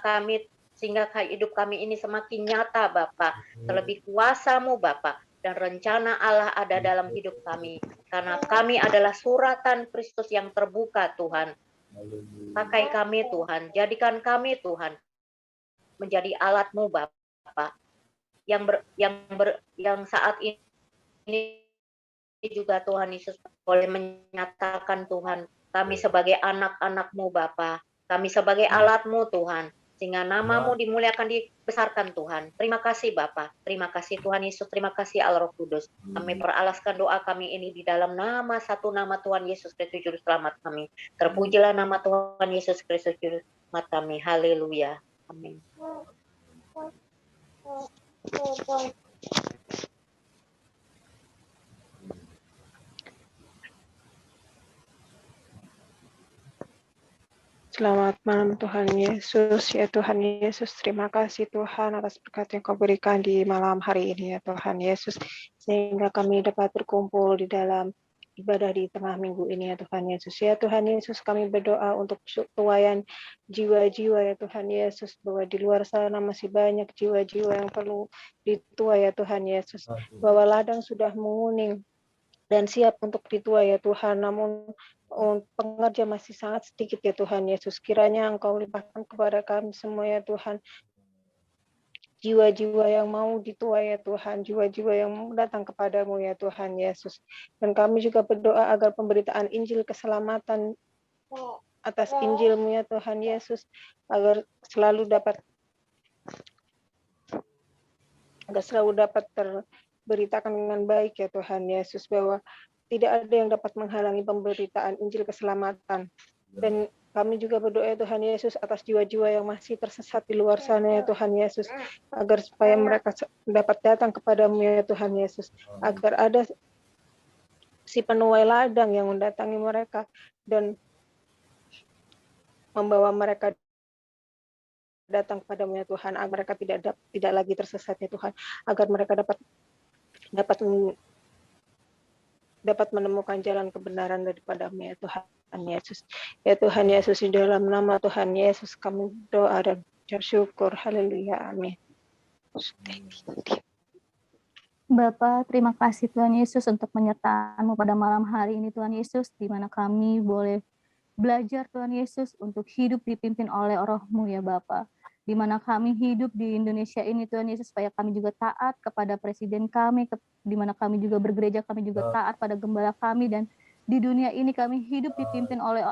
hidup kami ini semakin nyata Bapa, terlebih kuasa-Mu Bapa, dan rencana Allah ada dalam hidup kami, karena kami adalah suratan Kristus yang terbuka Tuhan. Pakai kami Tuhan, jadikan kami Tuhan menjadi alat-Mu Bapa, yang saat ini juga Tuhan Yesus boleh menyatakan Tuhan, kami sebagai anak-anak-Mu Bapa, kami sebagai alat-Mu Tuhan, sehingga nama-Mu dimuliakan, dibesarkan Tuhan. Terima kasih Bapa, terima kasih Tuhan Yesus, terima kasih Allah Roh Kudus. Kami peralaskan doa kami ini di dalam satu nama Tuhan Yesus Kristus Juru Selamat kami. Terpujilah nama Tuhan Yesus Kristus Juru Selamat kami. Haleluya. Amin. Selamat malam Tuhan Yesus, ya Tuhan Yesus, terima kasih Tuhan atas berkat yang Kau berikan di malam hari ini ya Tuhan Yesus, sehingga kami dapat berkumpul di dalam ibadah di tengah minggu ini ya Tuhan Yesus. Ya Tuhan Yesus, kami berdoa untuk tuayan jiwa-jiwa ya Tuhan Yesus, bahwa di luar sana masih banyak jiwa-jiwa yang perlu dituai ya Tuhan Yesus, bahwa ladang sudah menguning dan siap untuk dituai ya Tuhan, namun pengerja masih sangat sedikit ya Tuhan Yesus. Kiranya Engkau limpahkan kepada kami semua ya Tuhan, jiwa-jiwa yang mau dituai ya Tuhan, jiwa-jiwa yang mau datang kepadamu ya Tuhan Yesus. Dan kami juga berdoa agar pemberitaan Injil keselamatan atas Injil-Mu ya Tuhan Yesus, agar selalu dapat agar selalu dapat terberitakan dengan baik ya Tuhan Yesus, bahwa tidak ada yang dapat menghalangi pemberitaan Injil keselamatan. Dan kami juga berdoa ya Tuhan Yesus atas jiwa-jiwa yang masih tersesat di luar sana ya Tuhan Yesus, agar supaya mereka dapat datang kepadamu ya Tuhan Yesus, agar ada si penuai ladang yang mendatangi mereka dan membawa mereka datang kepadamu ya Tuhan, agar mereka tidak lagi tersesat ya Tuhan, agar mereka dapat menemukan jalan kebenaran daripadamu ya Tuhan Yesus. Ya Tuhan Yesus, di dalam nama Tuhan Yesus kami doa dan bersyukur. Haleluya. Amin. Bapa, terima kasih Tuhan Yesus untuk penyertaan-Mu pada malam hari ini Tuhan Yesus, di mana kami boleh belajar Tuhan Yesus untuk hidup dipimpin oleh Roh-Mu ya Bapa. Di mana kami hidup di Indonesia ini Tuhan Yesus, supaya kami juga taat kepada presiden kami, di mana kami juga bergereja, kami juga taat pada gembala kami, dan di dunia ini kami hidup dipimpin oleh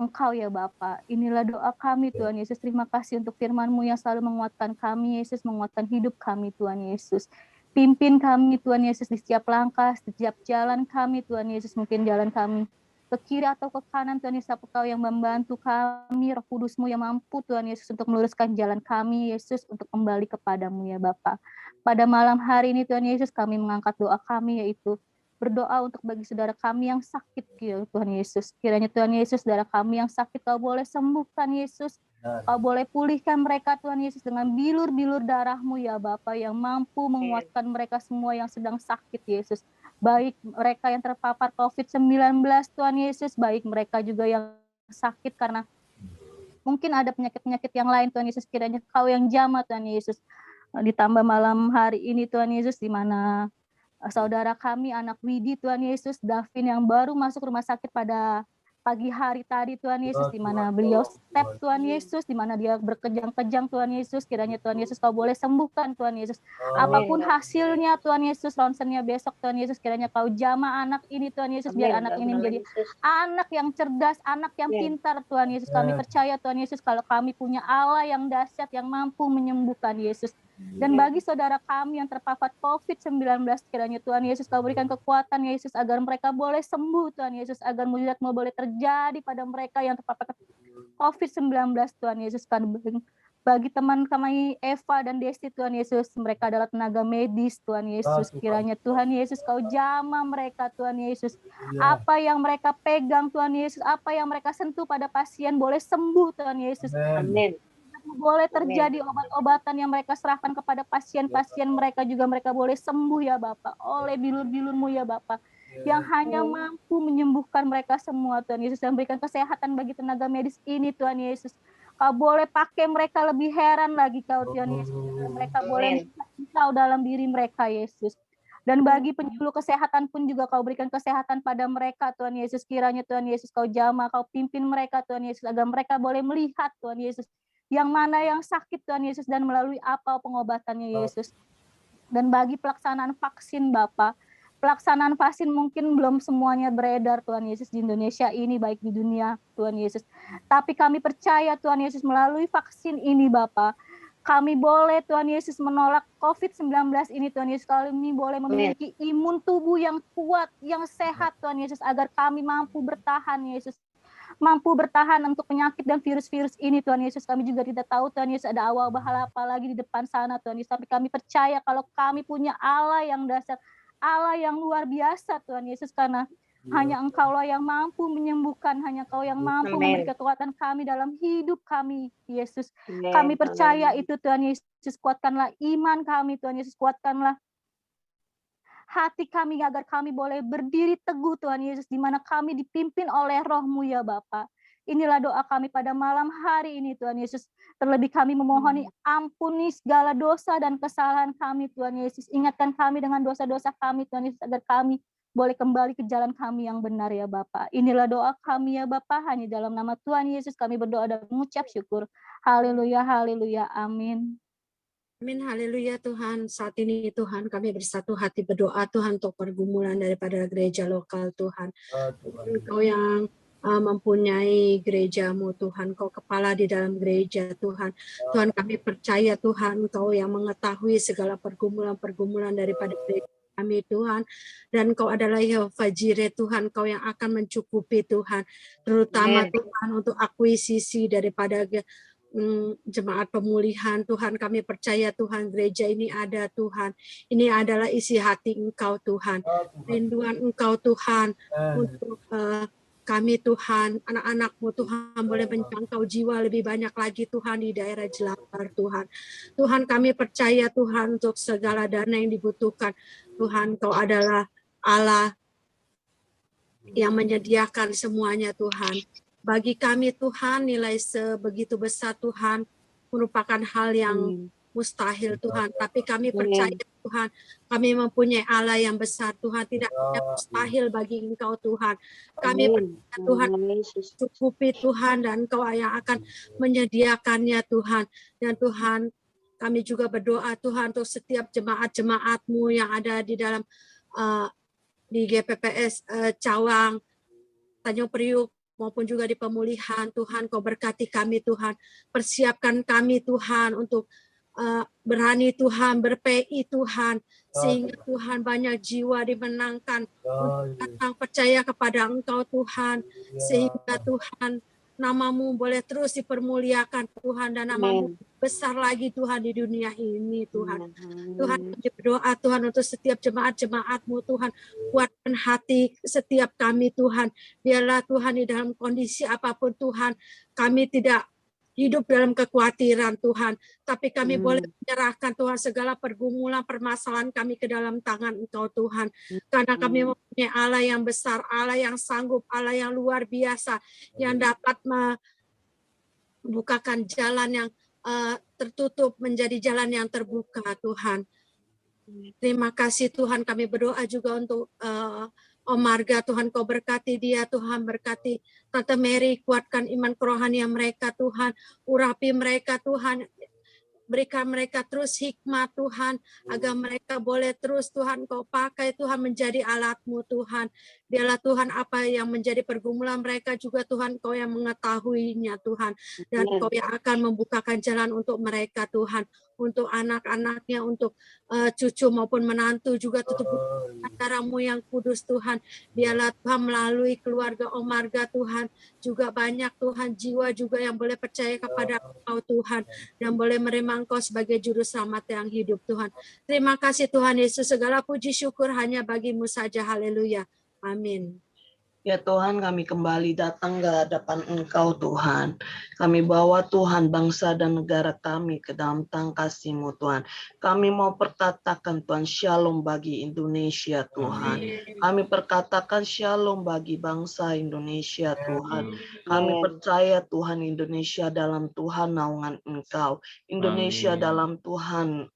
Engkau ya Bapa. Inilah doa kami Tuhan Yesus. Terima kasih untuk firman-Mu yang selalu menguatkan kami Yesus, menguatkan hidup kami Tuhan Yesus. Pimpin kami Tuhan Yesus di setiap langkah, setiap jalan kami Tuhan Yesus. Mungkin jalan kami ke kiri atau ke kanan Tuhan Yesus, Engkau yang membantu kami, Roh Kudus-Mu yang mampu Tuhan Yesus untuk meluruskan jalan kami Yesus, untuk kembali kepadamu ya Bapa. Pada malam hari ini Tuhan Yesus, kami mengangkat doa kami, yaitu berdoa untuk bagi saudara kami yang sakit ya Tuhan Yesus. Kiranya Tuhan Yesus, saudara kami yang sakit Kau boleh sembuhkan Yesus. Kau boleh pulihkan mereka Tuhan Yesus dengan bilur-bilur darah-Mu ya Bapa, yang mampu menguatkan mereka semua yang sedang sakit Yesus. Baik mereka yang terpapar COVID-19 Tuhan Yesus, baik mereka juga yang sakit karena mungkin ada penyakit-penyakit yang lain Tuhan Yesus. Kiranya Kau yang jamah Tuhan Yesus. Ditambah malam hari ini Tuhan Yesus, di mana saudara kami, anak Widi Tuhan Yesus, Davin yang baru masuk rumah sakit pada pagi hari tadi Tuhan Yesus, di mana beliau step Tuhan Yesus, di mana dia berkejang-kejang Tuhan Yesus. Kiranya Tuhan Yesus Kau boleh sembuhkan Tuhan Yesus. Apapun hasilnya Tuhan Yesus, ronsennya besok Tuhan Yesus, kiranya Kau jamah anak ini Tuhan Yesus, biar anak ini menjadi anak yang cerdas, anak yang pintar Tuhan Yesus. Kami percaya Tuhan Yesus, kalau kami punya Allah yang dahsyat, yang mampu menyembuhkan Yesus. Dan bagi saudara kami yang terpapar COVID-19, kiranya Tuhan Yesus Kau berikan kekuatan Yesus, agar mereka boleh sembuh Tuhan Yesus, agar mujizat-Mu boleh terjadi pada mereka yang terpapar COVID-19 Tuhan Yesus. Bagi teman kami Eva dan Desti Tuhan Yesus, mereka adalah tenaga medis Tuhan Yesus. Kiranya Tuhan Yesus Kau jamah mereka Tuhan Yesus. Apa yang mereka pegang Tuhan Yesus, apa yang mereka sentuh pada pasien boleh sembuh Tuhan Yesus. Amin. Boleh terjadi obat-obatan yang mereka serahkan kepada pasien-pasien mereka, juga mereka boleh sembuh ya Bapa, oleh bilur-bilur-Mu ya Bapa, yang hanya mampu menyembuhkan mereka semua Tuhan Yesus, dan berikan kesehatan bagi tenaga medis ini Tuhan Yesus. Kau boleh pakai mereka lebih heran lagi Kau Tuhan Yesus, mereka boleh Kau dalam diri mereka Yesus. Dan bagi penyuluh kesehatan pun juga Kau berikan kesehatan pada mereka Tuhan Yesus. Kiranya Tuhan Yesus Kau jamah, Kau pimpin mereka Tuhan Yesus, agar mereka boleh melihat Tuhan Yesus yang mana yang sakit Tuhan Yesus, dan melalui apa pengobatannya Yesus. Dan bagi pelaksanaan vaksin Bapa, pelaksanaan vaksin mungkin belum semuanya beredar Tuhan Yesus di Indonesia ini, baik di dunia Tuhan Yesus. Tapi kami percaya Tuhan Yesus, melalui vaksin ini Bapa, kami boleh Tuhan Yesus menolak COVID-19 ini Tuhan Yesus. Kami boleh memiliki imun tubuh yang kuat, yang sehat Tuhan Yesus, agar kami mampu bertahan Yesus. Mampu bertahan untuk penyakit dan virus-virus ini Tuhan Yesus. Kami juga tidak tahu Tuhan Yesus ada awal bahala apa lagi di depan sana Tuhan Yesus. Tapi kami percaya kalau kami punya Allah yang dahsyat, Allah yang luar biasa Tuhan Yesus, karena hanya Engkau lah yang mampu menyembuhkan, hanya Kau yang mampu memberi kekuatan kami dalam hidup kami Yesus. Kami percaya itu Tuhan Yesus. Kuatkanlah iman kami Tuhan Yesus, kuatkanlah hati kami agar kami boleh berdiri teguh Tuhan Yesus, di mana kami dipimpin oleh Roh-Mu ya Bapa. Inilah doa kami pada malam hari ini Tuhan Yesus. Terlebih kami memohoni ampuni segala dosa dan kesalahan kami Tuhan Yesus. Ingatkan kami dengan dosa-dosa kami Tuhan Yesus, agar kami boleh kembali ke jalan kami yang benar ya Bapa. Inilah doa kami ya Bapa, hanya dalam nama Tuhan Yesus kami berdoa dan mengucap syukur. Haleluya, haleluya, amin. Amin, haleluya Tuhan. Saat ini Tuhan kami bersatu hati berdoa Tuhan untuk pergumulan daripada gereja lokal Tuhan. Engkau yang mempunyai gerejamu Tuhan. Kau kepala di dalam gereja Tuhan. Tuhan kami percaya Tuhan Kau yang mengetahui segala pergumulan-pergumulan daripada gereja kami Tuhan, dan Kau adalah Yehova Jireh Tuhan, Kau yang akan mencukupi Tuhan, terutama Tuhan untuk akuisisi daripada jemaat pemulihan Tuhan. Kami percaya Tuhan gereja ini ada Tuhan, ini adalah isi hati Engkau Tuhan, rinduan Engkau Tuhan untuk kami Tuhan, anak-anak-Mu Tuhan boleh menjangkau jiwa lebih banyak lagi Tuhan di daerah Jelapar Tuhan. Tuhan kami percaya Tuhan untuk segala dana yang dibutuhkan Tuhan, Kau adalah Allah yang menyediakan semuanya Tuhan. Bagi kami Tuhan nilai sebegitu besar Tuhan merupakan hal yang mustahil Tuhan, tapi kami percaya Tuhan, kami mempunyai Allah yang besar Tuhan, tidak ada mustahil bagi Engkau Tuhan. Kami percaya Tuhan cukupi Tuhan, dan Engkau yang akan menyediakannya Tuhan. Dan Tuhan kami juga berdoa Tuhan untuk setiap jemaat-jemaat-Mu yang ada di dalam di GPPS Cawang, Tanjung Priuk, maupun juga di pemulihan Tuhan. Kau berkati kami Tuhan, persiapkan kami Tuhan untuk berani Tuhan, berPI Tuhan, sehingga Tuhan banyak jiwa dimenangkan untuk datang percaya kepada Engkau Tuhan, sehingga Tuhan nama-Mu boleh terus dipermuliakan Tuhan, dan nama-Mu besar lagi Tuhan di dunia ini Tuhan. Tuhan kami berdoa Tuhan untuk setiap jemaat-jemaat-Mu Tuhan, kuatkan hati setiap kami Tuhan, biarlah Tuhan di dalam kondisi apapun Tuhan, kami tidak hidup dalam kekhawatiran Tuhan, tapi kami boleh menyerahkan Tuhan segala pergumulan, permasalahan kami ke dalam tangan Engkau Tuhan, karena kami mempunyai Allah yang besar, Allah yang sanggup, Allah yang luar biasa, yang dapat membukakan jalan yang tertutup menjadi jalan yang terbuka Tuhan. Terima kasih Tuhan, kami berdoa juga untuk Om Marga, Tuhan Kau berkati dia, Tuhan berkati Tante Mary, kuatkan iman kerohanian mereka Tuhan, urapi mereka Tuhan, berikan mereka terus hikmat Tuhan, agar mereka boleh terus Tuhan Kau pakai Tuhan menjadi alat-Mu Tuhan. Biarlah Tuhan apa yang menjadi pergumulan mereka juga Tuhan Kau yang mengetahuinya Tuhan, dan Kau yang akan membukakan jalan untuk mereka Tuhan, untuk anak-anaknya, untuk cucu maupun menantu juga tutup antara-Mu yang kudus Tuhan. Biarlah Tuhan melalui keluarga Om Marga Tuhan, juga banyak Tuhan jiwa juga yang boleh percaya kepada Engkau Tuhan, dan boleh menerima Engkau sebagai juru selamat yang hidup Tuhan. Terima kasih Tuhan Yesus, segala puji syukur hanya bagi-Mu saja. Haleluya. Amin. Ya Tuhan, kami kembali datang ke hadapan Engkau Tuhan. Kami bawa Tuhan bangsa dan negara kami ke dalam tangan kasih-Mu Tuhan. Kami mau perkatakan Tuhan shalom bagi Indonesia Tuhan. Kami perkatakan shalom bagi bangsa Indonesia Tuhan. Kami percaya Tuhan Indonesia dalam Tuhan naungan Engkau. Indonesia dalam Tuhan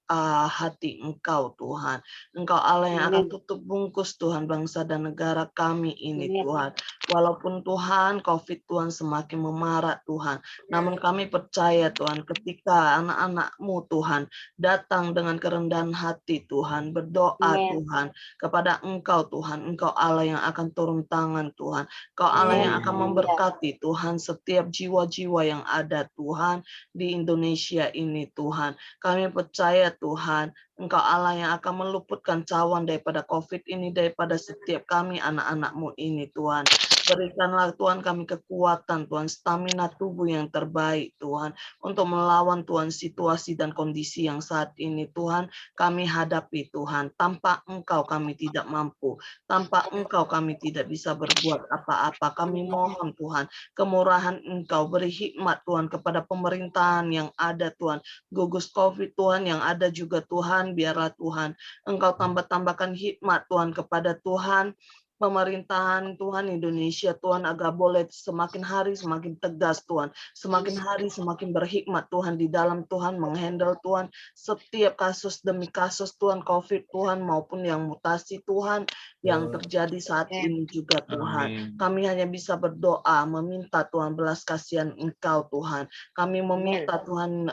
hati Engkau Tuhan. Engkau Allah yang akan tutup bungkus Tuhan bangsa dan negara kami ini Tuhan. Walaupun Tuhan COVID Tuhan semakin memarak Tuhan, namun kami percaya Tuhan ketika anak-anak-Mu Tuhan datang dengan kerendahan hati Tuhan, berdoa Tuhan kepada Engkau Tuhan, Engkau Allah yang akan turun tangan Tuhan, Engkau Allah yang akan memberkati Tuhan setiap jiwa-jiwa yang ada Tuhan di Indonesia ini Tuhan. Kami percaya Tuhan Engkau Allah yang akan meluputkan cawan daripada COVID ini, daripada setiap kami anak-anak-Mu ini Tuhan. Berikanlah Tuhan kami kekuatan Tuhan, stamina tubuh yang terbaik Tuhan, untuk melawan Tuhan situasi dan kondisi yang saat ini Tuhan kami hadapi Tuhan. Tanpa Engkau kami tidak mampu, tanpa Engkau kami tidak bisa berbuat apa-apa. Kami mohon Tuhan kemurahan Engkau, beri hikmat Tuhan kepada pemerintahan yang ada Tuhan, gugus COVID Tuhan yang ada juga Tuhan, biarlah Tuhan Engkau tambah-tambahkan hikmat Tuhan kepada Tuhan pemerintahan Tuhan Indonesia Tuhan, agar boleh semakin hari semakin tegas Tuhan, semakin hari semakin berhikmat Tuhan di dalam Tuhan menghandle Tuhan setiap kasus demi kasus Tuhan COVID Tuhan, maupun yang mutasi Tuhan yang terjadi saat ini juga Tuhan. Kami hanya bisa berdoa meminta Tuhan belas kasihan Engkau Tuhan. Kami meminta Tuhan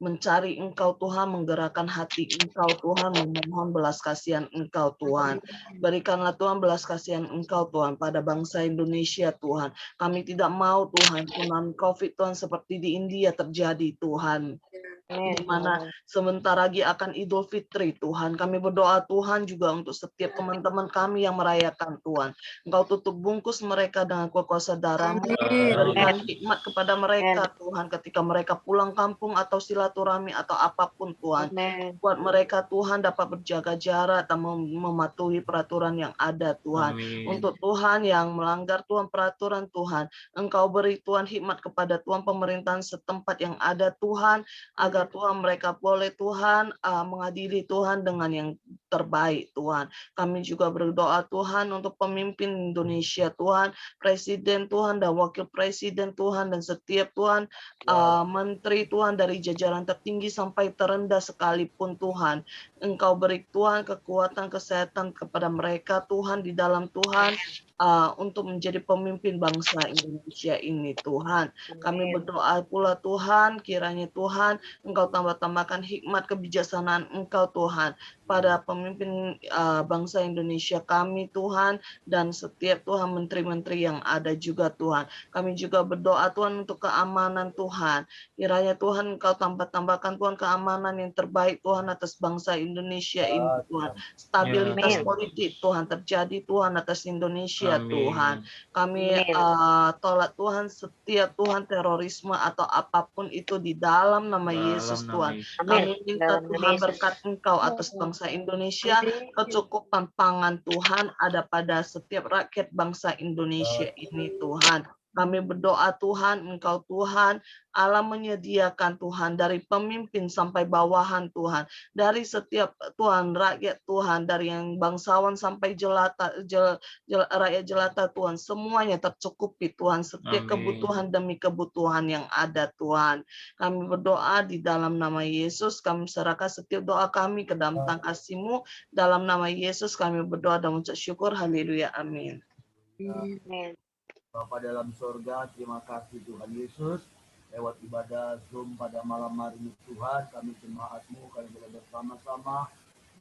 mencari Engkau Tuhan, menggerakkan hati Engkau Tuhan, memohon belas kasihan Engkau Tuhan. Berikanlah Tuhan Tuhan belas kasihan Engkau Tuhan pada bangsa Indonesia Tuhan. Kami tidak mau Tuhan tsunami COVID Tuhan seperti di India terjadi Tuhan. Di mana sebentar lagi akan Idul Fitri Tuhan. Kami berdoa Tuhan juga untuk setiap teman-teman kami yang merayakan Tuhan. Engkau tutup bungkus mereka dengan kuasa darah-Mu. Berikan hikmat kepada mereka Tuhan ketika mereka pulang kampung atau silaturahmi atau apapun Tuhan. Buat mereka Tuhan dapat berjaga jarak dan mematuhi peraturan yang ada Tuhan. Untuk Tuhan yang melanggar Tuhan peraturan Tuhan, Engkau beri Tuhan hikmat kepada Tuhan pemerintahan setempat yang ada Tuhan, agar Tuhan mereka boleh Tuhan mengadili Tuhan dengan yang terbaik Tuhan. Kami juga berdoa Tuhan untuk pemimpin Indonesia Tuhan, Presiden Tuhan dan Wakil Presiden Tuhan dan setiap Tuhan Menteri Tuhan dari jajaran tertinggi sampai terendah sekalipun Tuhan. Engkau beri Tuhan kekuatan kesehatan kepada mereka Tuhan di dalam Tuhan untuk menjadi pemimpin bangsa Indonesia ini Tuhan. Kami berdoa pula Tuhan, kiranya Tuhan Engkau tambah-tambahkan hikmat kebijaksanaan Engkau Tuhan pada pemimpin bangsa Indonesia kami Tuhan dan setiap Tuhan menteri-menteri yang ada juga Tuhan. Kami juga berdoa Tuhan untuk keamanan Tuhan. Kiranya Tuhan Engkau tambah-tambahkan Tuhan keamanan yang terbaik Tuhan atas bangsa Indonesia ini Tuhan. Stabilitas politik Tuhan terjadi Tuhan atas Indonesia Tuhan. Kami tolak Tuhan setiap Tuhan terorisme atau apapun itu di dalam nama Yesus Tuhan. Kami minta Tuhan berkat Engkau atas bangsa Indonesia, kecukupan pangan Tuhan ada pada setiap rakyat bangsa Indonesia ini Tuhan. Kami berdoa Tuhan, Engkau Tuhan, Allah menyediakan Tuhan dari pemimpin sampai bawahan Tuhan, dari setiap Tuhan rakyat Tuhan, dari yang bangsawan sampai rakyat jelata Tuhan, semuanya tercukupi Tuhan, setiap kebutuhan demi kebutuhan yang ada Tuhan. Kami berdoa di dalam nama Yesus, kami serahkan setiap doa kami ke dalam tangan kasih-Mu, dalam nama Yesus kami berdoa dan mengucap syukur, haleluya, amin. Amin. Bapa dalam sorga, terima kasih Tuhan Yesus. Lewat ibadah Zoom pada malam hari ini Tuhan, kami jemaat-Mu, kami boleh bersama-sama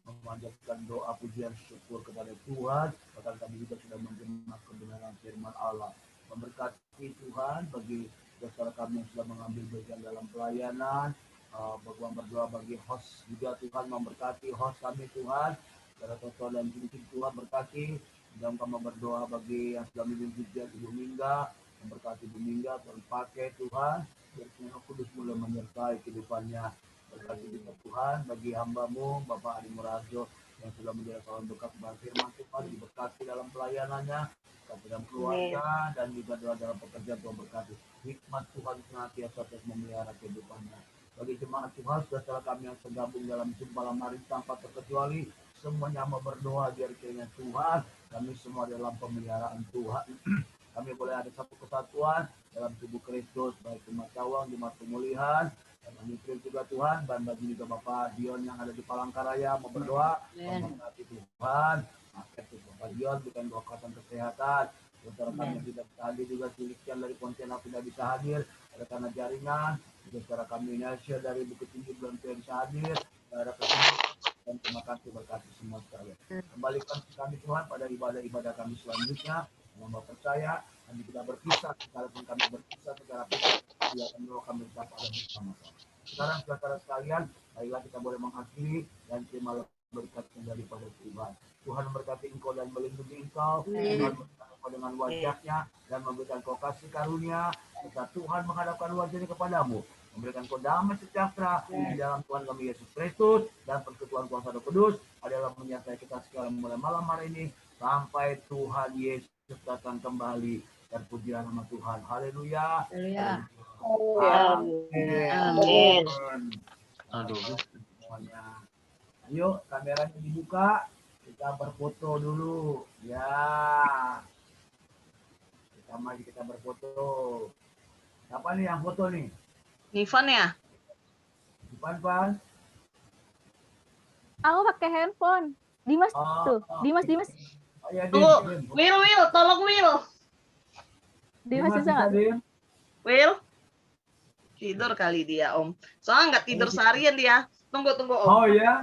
memanjatkan doa pujian syukur kepada Tuhan. Bahkan kami juga sudah mendengar kebenaran firman Allah. Memberkati Tuhan bagi saudara kami yang sudah mengambil bagian dalam pelayanan. Berdoa bagi host juga Tuhan, memberkati host kami Tuhan. Saudara Toto dan Cincin Tuhan berkati. Dan kami berdoa bagi yang sudah memimpin Ibu Mingga, memberkati Ibu Mingga, Tuhan pakai Tuhan, biar Roh Kudus mulai menyertai kehidupannya. Berkati juga Tuhan bagi hamba-Mu, Bapak Adi Murajo, yang sudah menjadi kawan dekat kepada firman Tuhan, diberkati dalam pelayanannya, berkati dalam keluarga, dan juga dalam pekerjaan Tuhan berkati. Hikmat Tuhan senantiasa terus memelihara kehidupannya. Bagi jemaat Tuhan, saudara kami yang tergabung dalam Zoom malam hari tanpa terkecuali, semuanya mau berdoa biar kiranya Tuhan, kami semua dalam pemeliharaan Tuhan. Kami boleh ada satu kesatuan dalam tubuh Kristus, baik Jemaat Cawang, Jemaat Pemulihan, dan kami juga Tuhan, dan bagi juga Bapak Dion yang ada di Palangkaraya mau berdoa, memberkati Tuhan, Bapak Dion berikan doa kesehatan. Saudara kami yang tidak bisa hadir juga Silikian dari Pontianak tidak bisa hadir, ada karena jaringan. Saudara kami Indonesia dari Bukit Tinggi belum bisa hadir, ada kesempatan. Dan terima kasih berkati semua sekalian. Kembalikan kami Tuhan pada ibadah-ibadah kami selanjutnya. Hamba percaya kami tidak berpisah, sekalipun kami berpisah secara fisik, dia akan doa kami tetap ada bersama-sama. Sekarang saudara sekalian, baiklah kita boleh mengakhiri dan terima berkat daripada Tuhan. Tuhan memberkati engkau dan melindungi engkau. Tuhan memberkati engkau dengan wajahnya dan memberikan kau kasih karunia. Serta Tuhan menghadapkan wajahnya kepadamu, memberikan kau damai sejahtera di dalam Tuhan kami Yesus Kristus dan persekutuan kuasa Roh Kudus adalah menyertai kita sekarang mulai malam hari ini sampai Tuhan Yesus datang kembali. Terpuji nama Tuhan. Haleluya. Amin. Aduh. Ayo kameranya dibuka, kita berfoto dulu. Ya. Kita berfoto. Siapa nih yang foto nih? Ivan ya? Ivan. Aku pakai handphone. Dimas tuh. Dimas. Oh, ya, Tunggu. Will, tolong Will. Dimas bisa nggak? Will? Tidur kali dia Om. Soalnya nggak tidur seharian dia. Tunggu Om. Oh ya?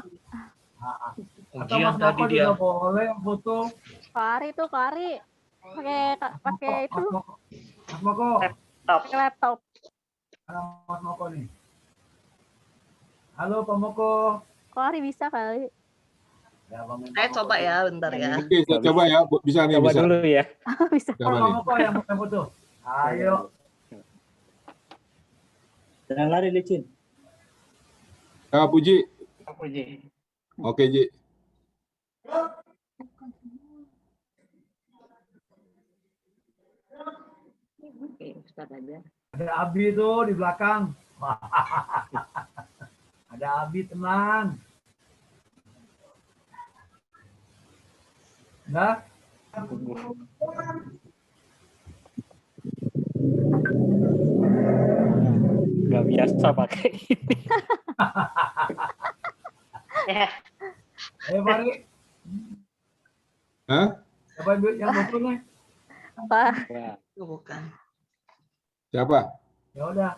Atau Ujian Mas tadi Moko dia. juga boleh yang foto. Kari tuh Kari. Pakai itu Mas Moko. pakai laptop. Ada Mas Moko nih. Halo Pak Moko. Kari bisa kali. Ya, Pak Moko. Saya coba ya bentar ya. Oke, saya coba ya. Bisa nih, Coba bisa. dulu ya. Bisa. Coba Pak nih. Moko yang mau foto. Ayo. Jangan lari licin. Puji. Puji. Oke, Ji. Ada Abi tuh di belakang. Ada Abi, tenang. Nah, Nggak biasa pakai ini. ayo mari. Hah? Siapa yang foto nih? Apa? Itu bukan. Siapa? Ya udah.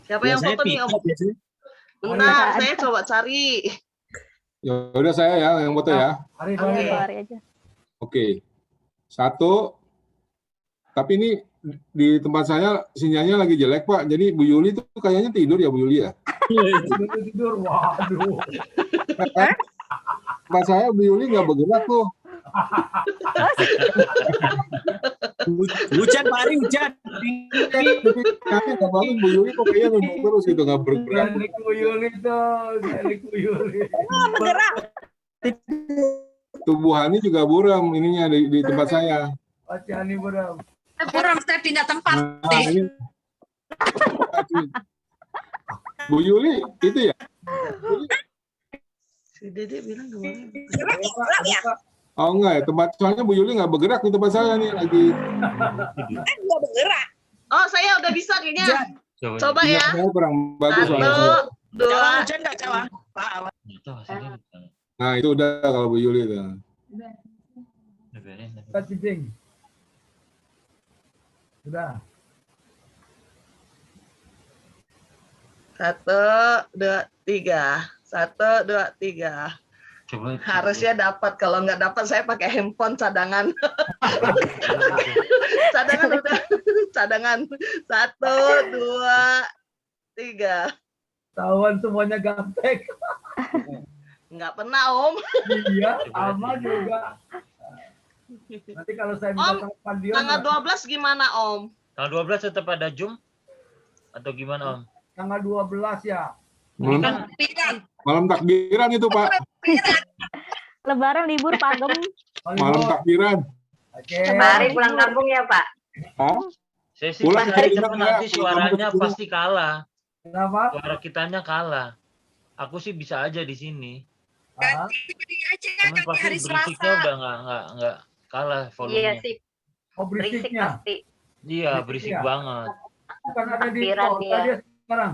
Siapa yang foto nih Om? Bentar, saya coba cari. Ya udah saya ya yang foto ya. Hari Oke. Kari aja. Oke. 1. Tapi ini di tempat saya sinyalnya lagi jelek, Pak. Jadi Bu Yuli tuh kayaknya tidur ya, Bu Yuli ya? Tidur. Waduh. Tempat saya Bu Yuli nggak bergerak tuh. Hujan, Pak Ari, hujan. Tapi nggak bangun Bu Yuli kok kayaknya nunggu terus gitu, nggak bergerak. Jelik Uyuli tuh. Jelik Uyuli. Bergerak. Tubuh Hani juga buram ininya di tempat saya. Pacani Buram. Buram, saya pindah tempat. Nah, ini. Bu Yuli itu ya? Si Dede bilang kemarin. Oh enggak ya, soalnya Bu Yuli nggak bergerak di tempat saya nih lagi. Nggak bergerak. Oh, saya udah bisa kayaknya. Coba ya. Saya kurang bagus 1, soalnya. 2. Hujan nggak Cawang? Itu hasilnya bukan. Nah itu udah kalau Bu Yuli tuh. Kita cicing. Sudah. 1, 2, 3. 1, 2, 3. Coba. Harusnya dapat. Kalau nggak dapat saya pakai handphone cadangan. Cadangan udah. Cadangan. 1, 2, 3. Tahuan semuanya gaptek. Nggak pernah Om. Iya, sama juga. Nanti kalau saya minta Om, telepon dia. tanggal 12 gimana Om? Tanggal 12 tetap ada Zoom atau gimana Om? Tanggal 12 ya. Malam takbiran itu Pak. Lebaran libur pagem. Malam takbiran. Oke. Mari pulang kampung ya Pak. Hah? Saya sih Pulang percaya dari cuma mana? nanti suaranya Pulang. pasti kalah. Kenapa? Suara kitanya kalah. Aku sih bisa aja di sini. Ah, Cuman pasti hari berisiknya Selasa. udah nggak kalah Iya volumenya. sih, oh berisik berisiknya. pasti. Iya, berisik Iya. banget. Bukan ada di Takbiran kota dia. dia sekarang.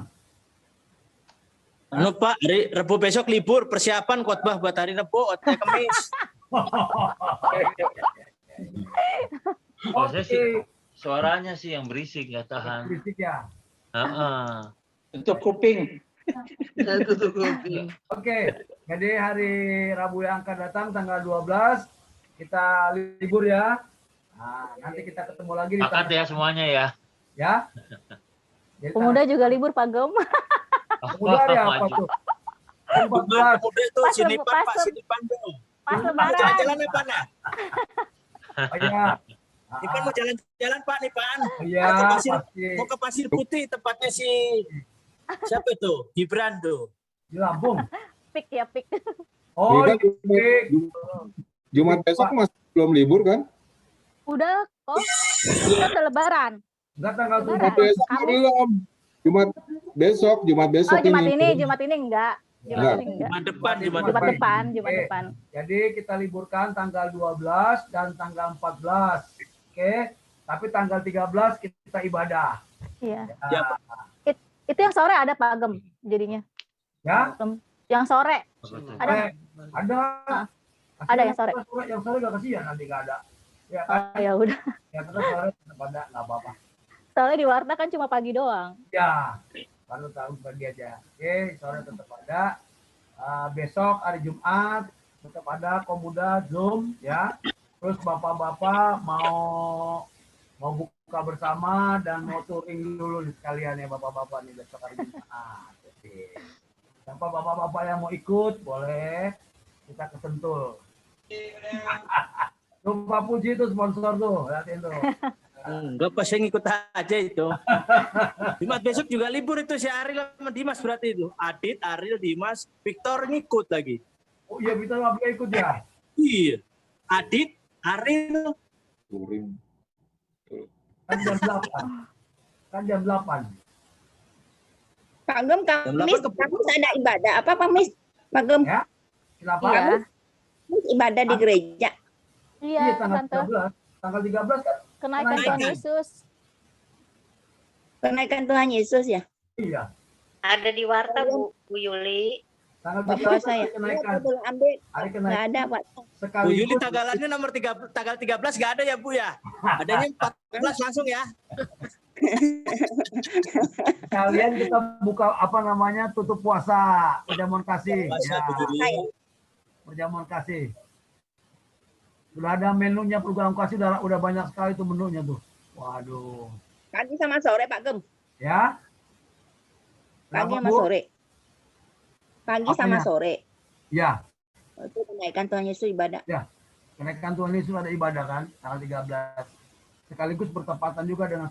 Anu Pak, Rebu besok libur, persiapan khotbah buat hari Rebu, hari Kamis. Kalau saya sih Oke. suaranya sih yang berisik nggak tahan. Berisik ya. Heeh. Tutup kuping. Tutup kuping. Oke. Jadi hari Rabu yang akan datang tanggal 12 kita libur ya. Nah, nanti kita ketemu lagi di Sepakat ya semuanya ya. ya. Jadi Pemuda juga libur pagem. Pemuda ya apa tuh? 14. Pemuda itu Pas sini lebu- Pak, pas Pak, lebu- sini Pak dong. Pas Mau lebaran. jalan-jalan apa nah? Iya. Nipan mau jalan-jalan Pak, Nipan. Iya, Mau ke pasir, pasti. mau ke Pasir Putih tempatnya si siapa itu? Gibran tuh. Di Lampung. Pik ya pik. Oh, Ini kan iya. Jumat besok masih belum libur kan? Udah kok. Kita udah lebaran. Enggak tanggal Lebaran. Jumat besok Kamis. belum. Jumat besok Oh, Jumat ini enggak. Jumat Enggak. ini enggak. Jumat depan, Jumat Oke. depan. Jadi kita liburkan tanggal 12 dan tanggal 14. Oke. Tapi tanggal 13 kita ibadah. Iya. Ya. Itu yang sore ada pagem jadinya. Ya? Yang sore ada Eh, ada. Ada yang sore. Yang sore gak kasihan nanti gak ada. Ya kan? Oh, ya udah. Yang sore tetap ada, nggak apa-apa. Soalnya di Warta kan cuma pagi doang. Ya. Kalau tahun pergi aja. Oke, sore tetap ada. Besok hari Jumat tetap ada Komuda Zoom ya. Terus bapak-bapak mau buka bersama dan mau touring dulu sekalian ya bapak-bapak nih besok hari Jumat. Oke. Siapa bapak-bapak yang mau ikut boleh kita ke Sentul. Tuh Pak Puji itu sponsor tuh, lihatin tuh. Enggak pas saya ngikut aja itu. Dimas besok juga libur itu si Ariel sama Dimas berarti itu. Adit, Ariel, Dimas, Victor ngikut lagi. Oh iya Victor nggak boleh ikut ya? Iya. Adit, Ariel. Touring. Kan jam 8. Kan jam 8. Pak Gem, Kamis ada ibadah apa Pak Mis? Pak Gem? Ya. Kenapa? Iya. Kamis ibadah di gereja. Iya, tanggal Tante. 13. Tanggal 13 kan? Kenaikan Tuhan Yesus. Kenaikan Tuhan Yesus ya? Iya. Ada di warta Bu Yuli. Tanggal Bapak 13 saya. kenaikan. Boleh ambil. Hari Nggak kenaikan. ada Pak. Bu Yuli tanggalannya nomor tanggal 13 nggak ada ya Bu ya? Adanya 14 langsung ya. Kalian kita buka apa namanya tutup puasa perjamuan kasih. Puasa, Ya. Bu Yuli. Perjamuan kasih. Sudah ada menunya program kasih udah banyak sekali tuh menunya tuh. Waduh. Pagi sama sore Pak Gem. Ya. Pagi Kenapa, sama Bu? sore. Pagi sama Apanya? sore. Ya. Itu kenaikan Tuhan Yesus ibadah. Ya. Kenaikan Tuhan Yesus ada ibadah kan tanggal 13. Sekaligus bertepatan juga dengan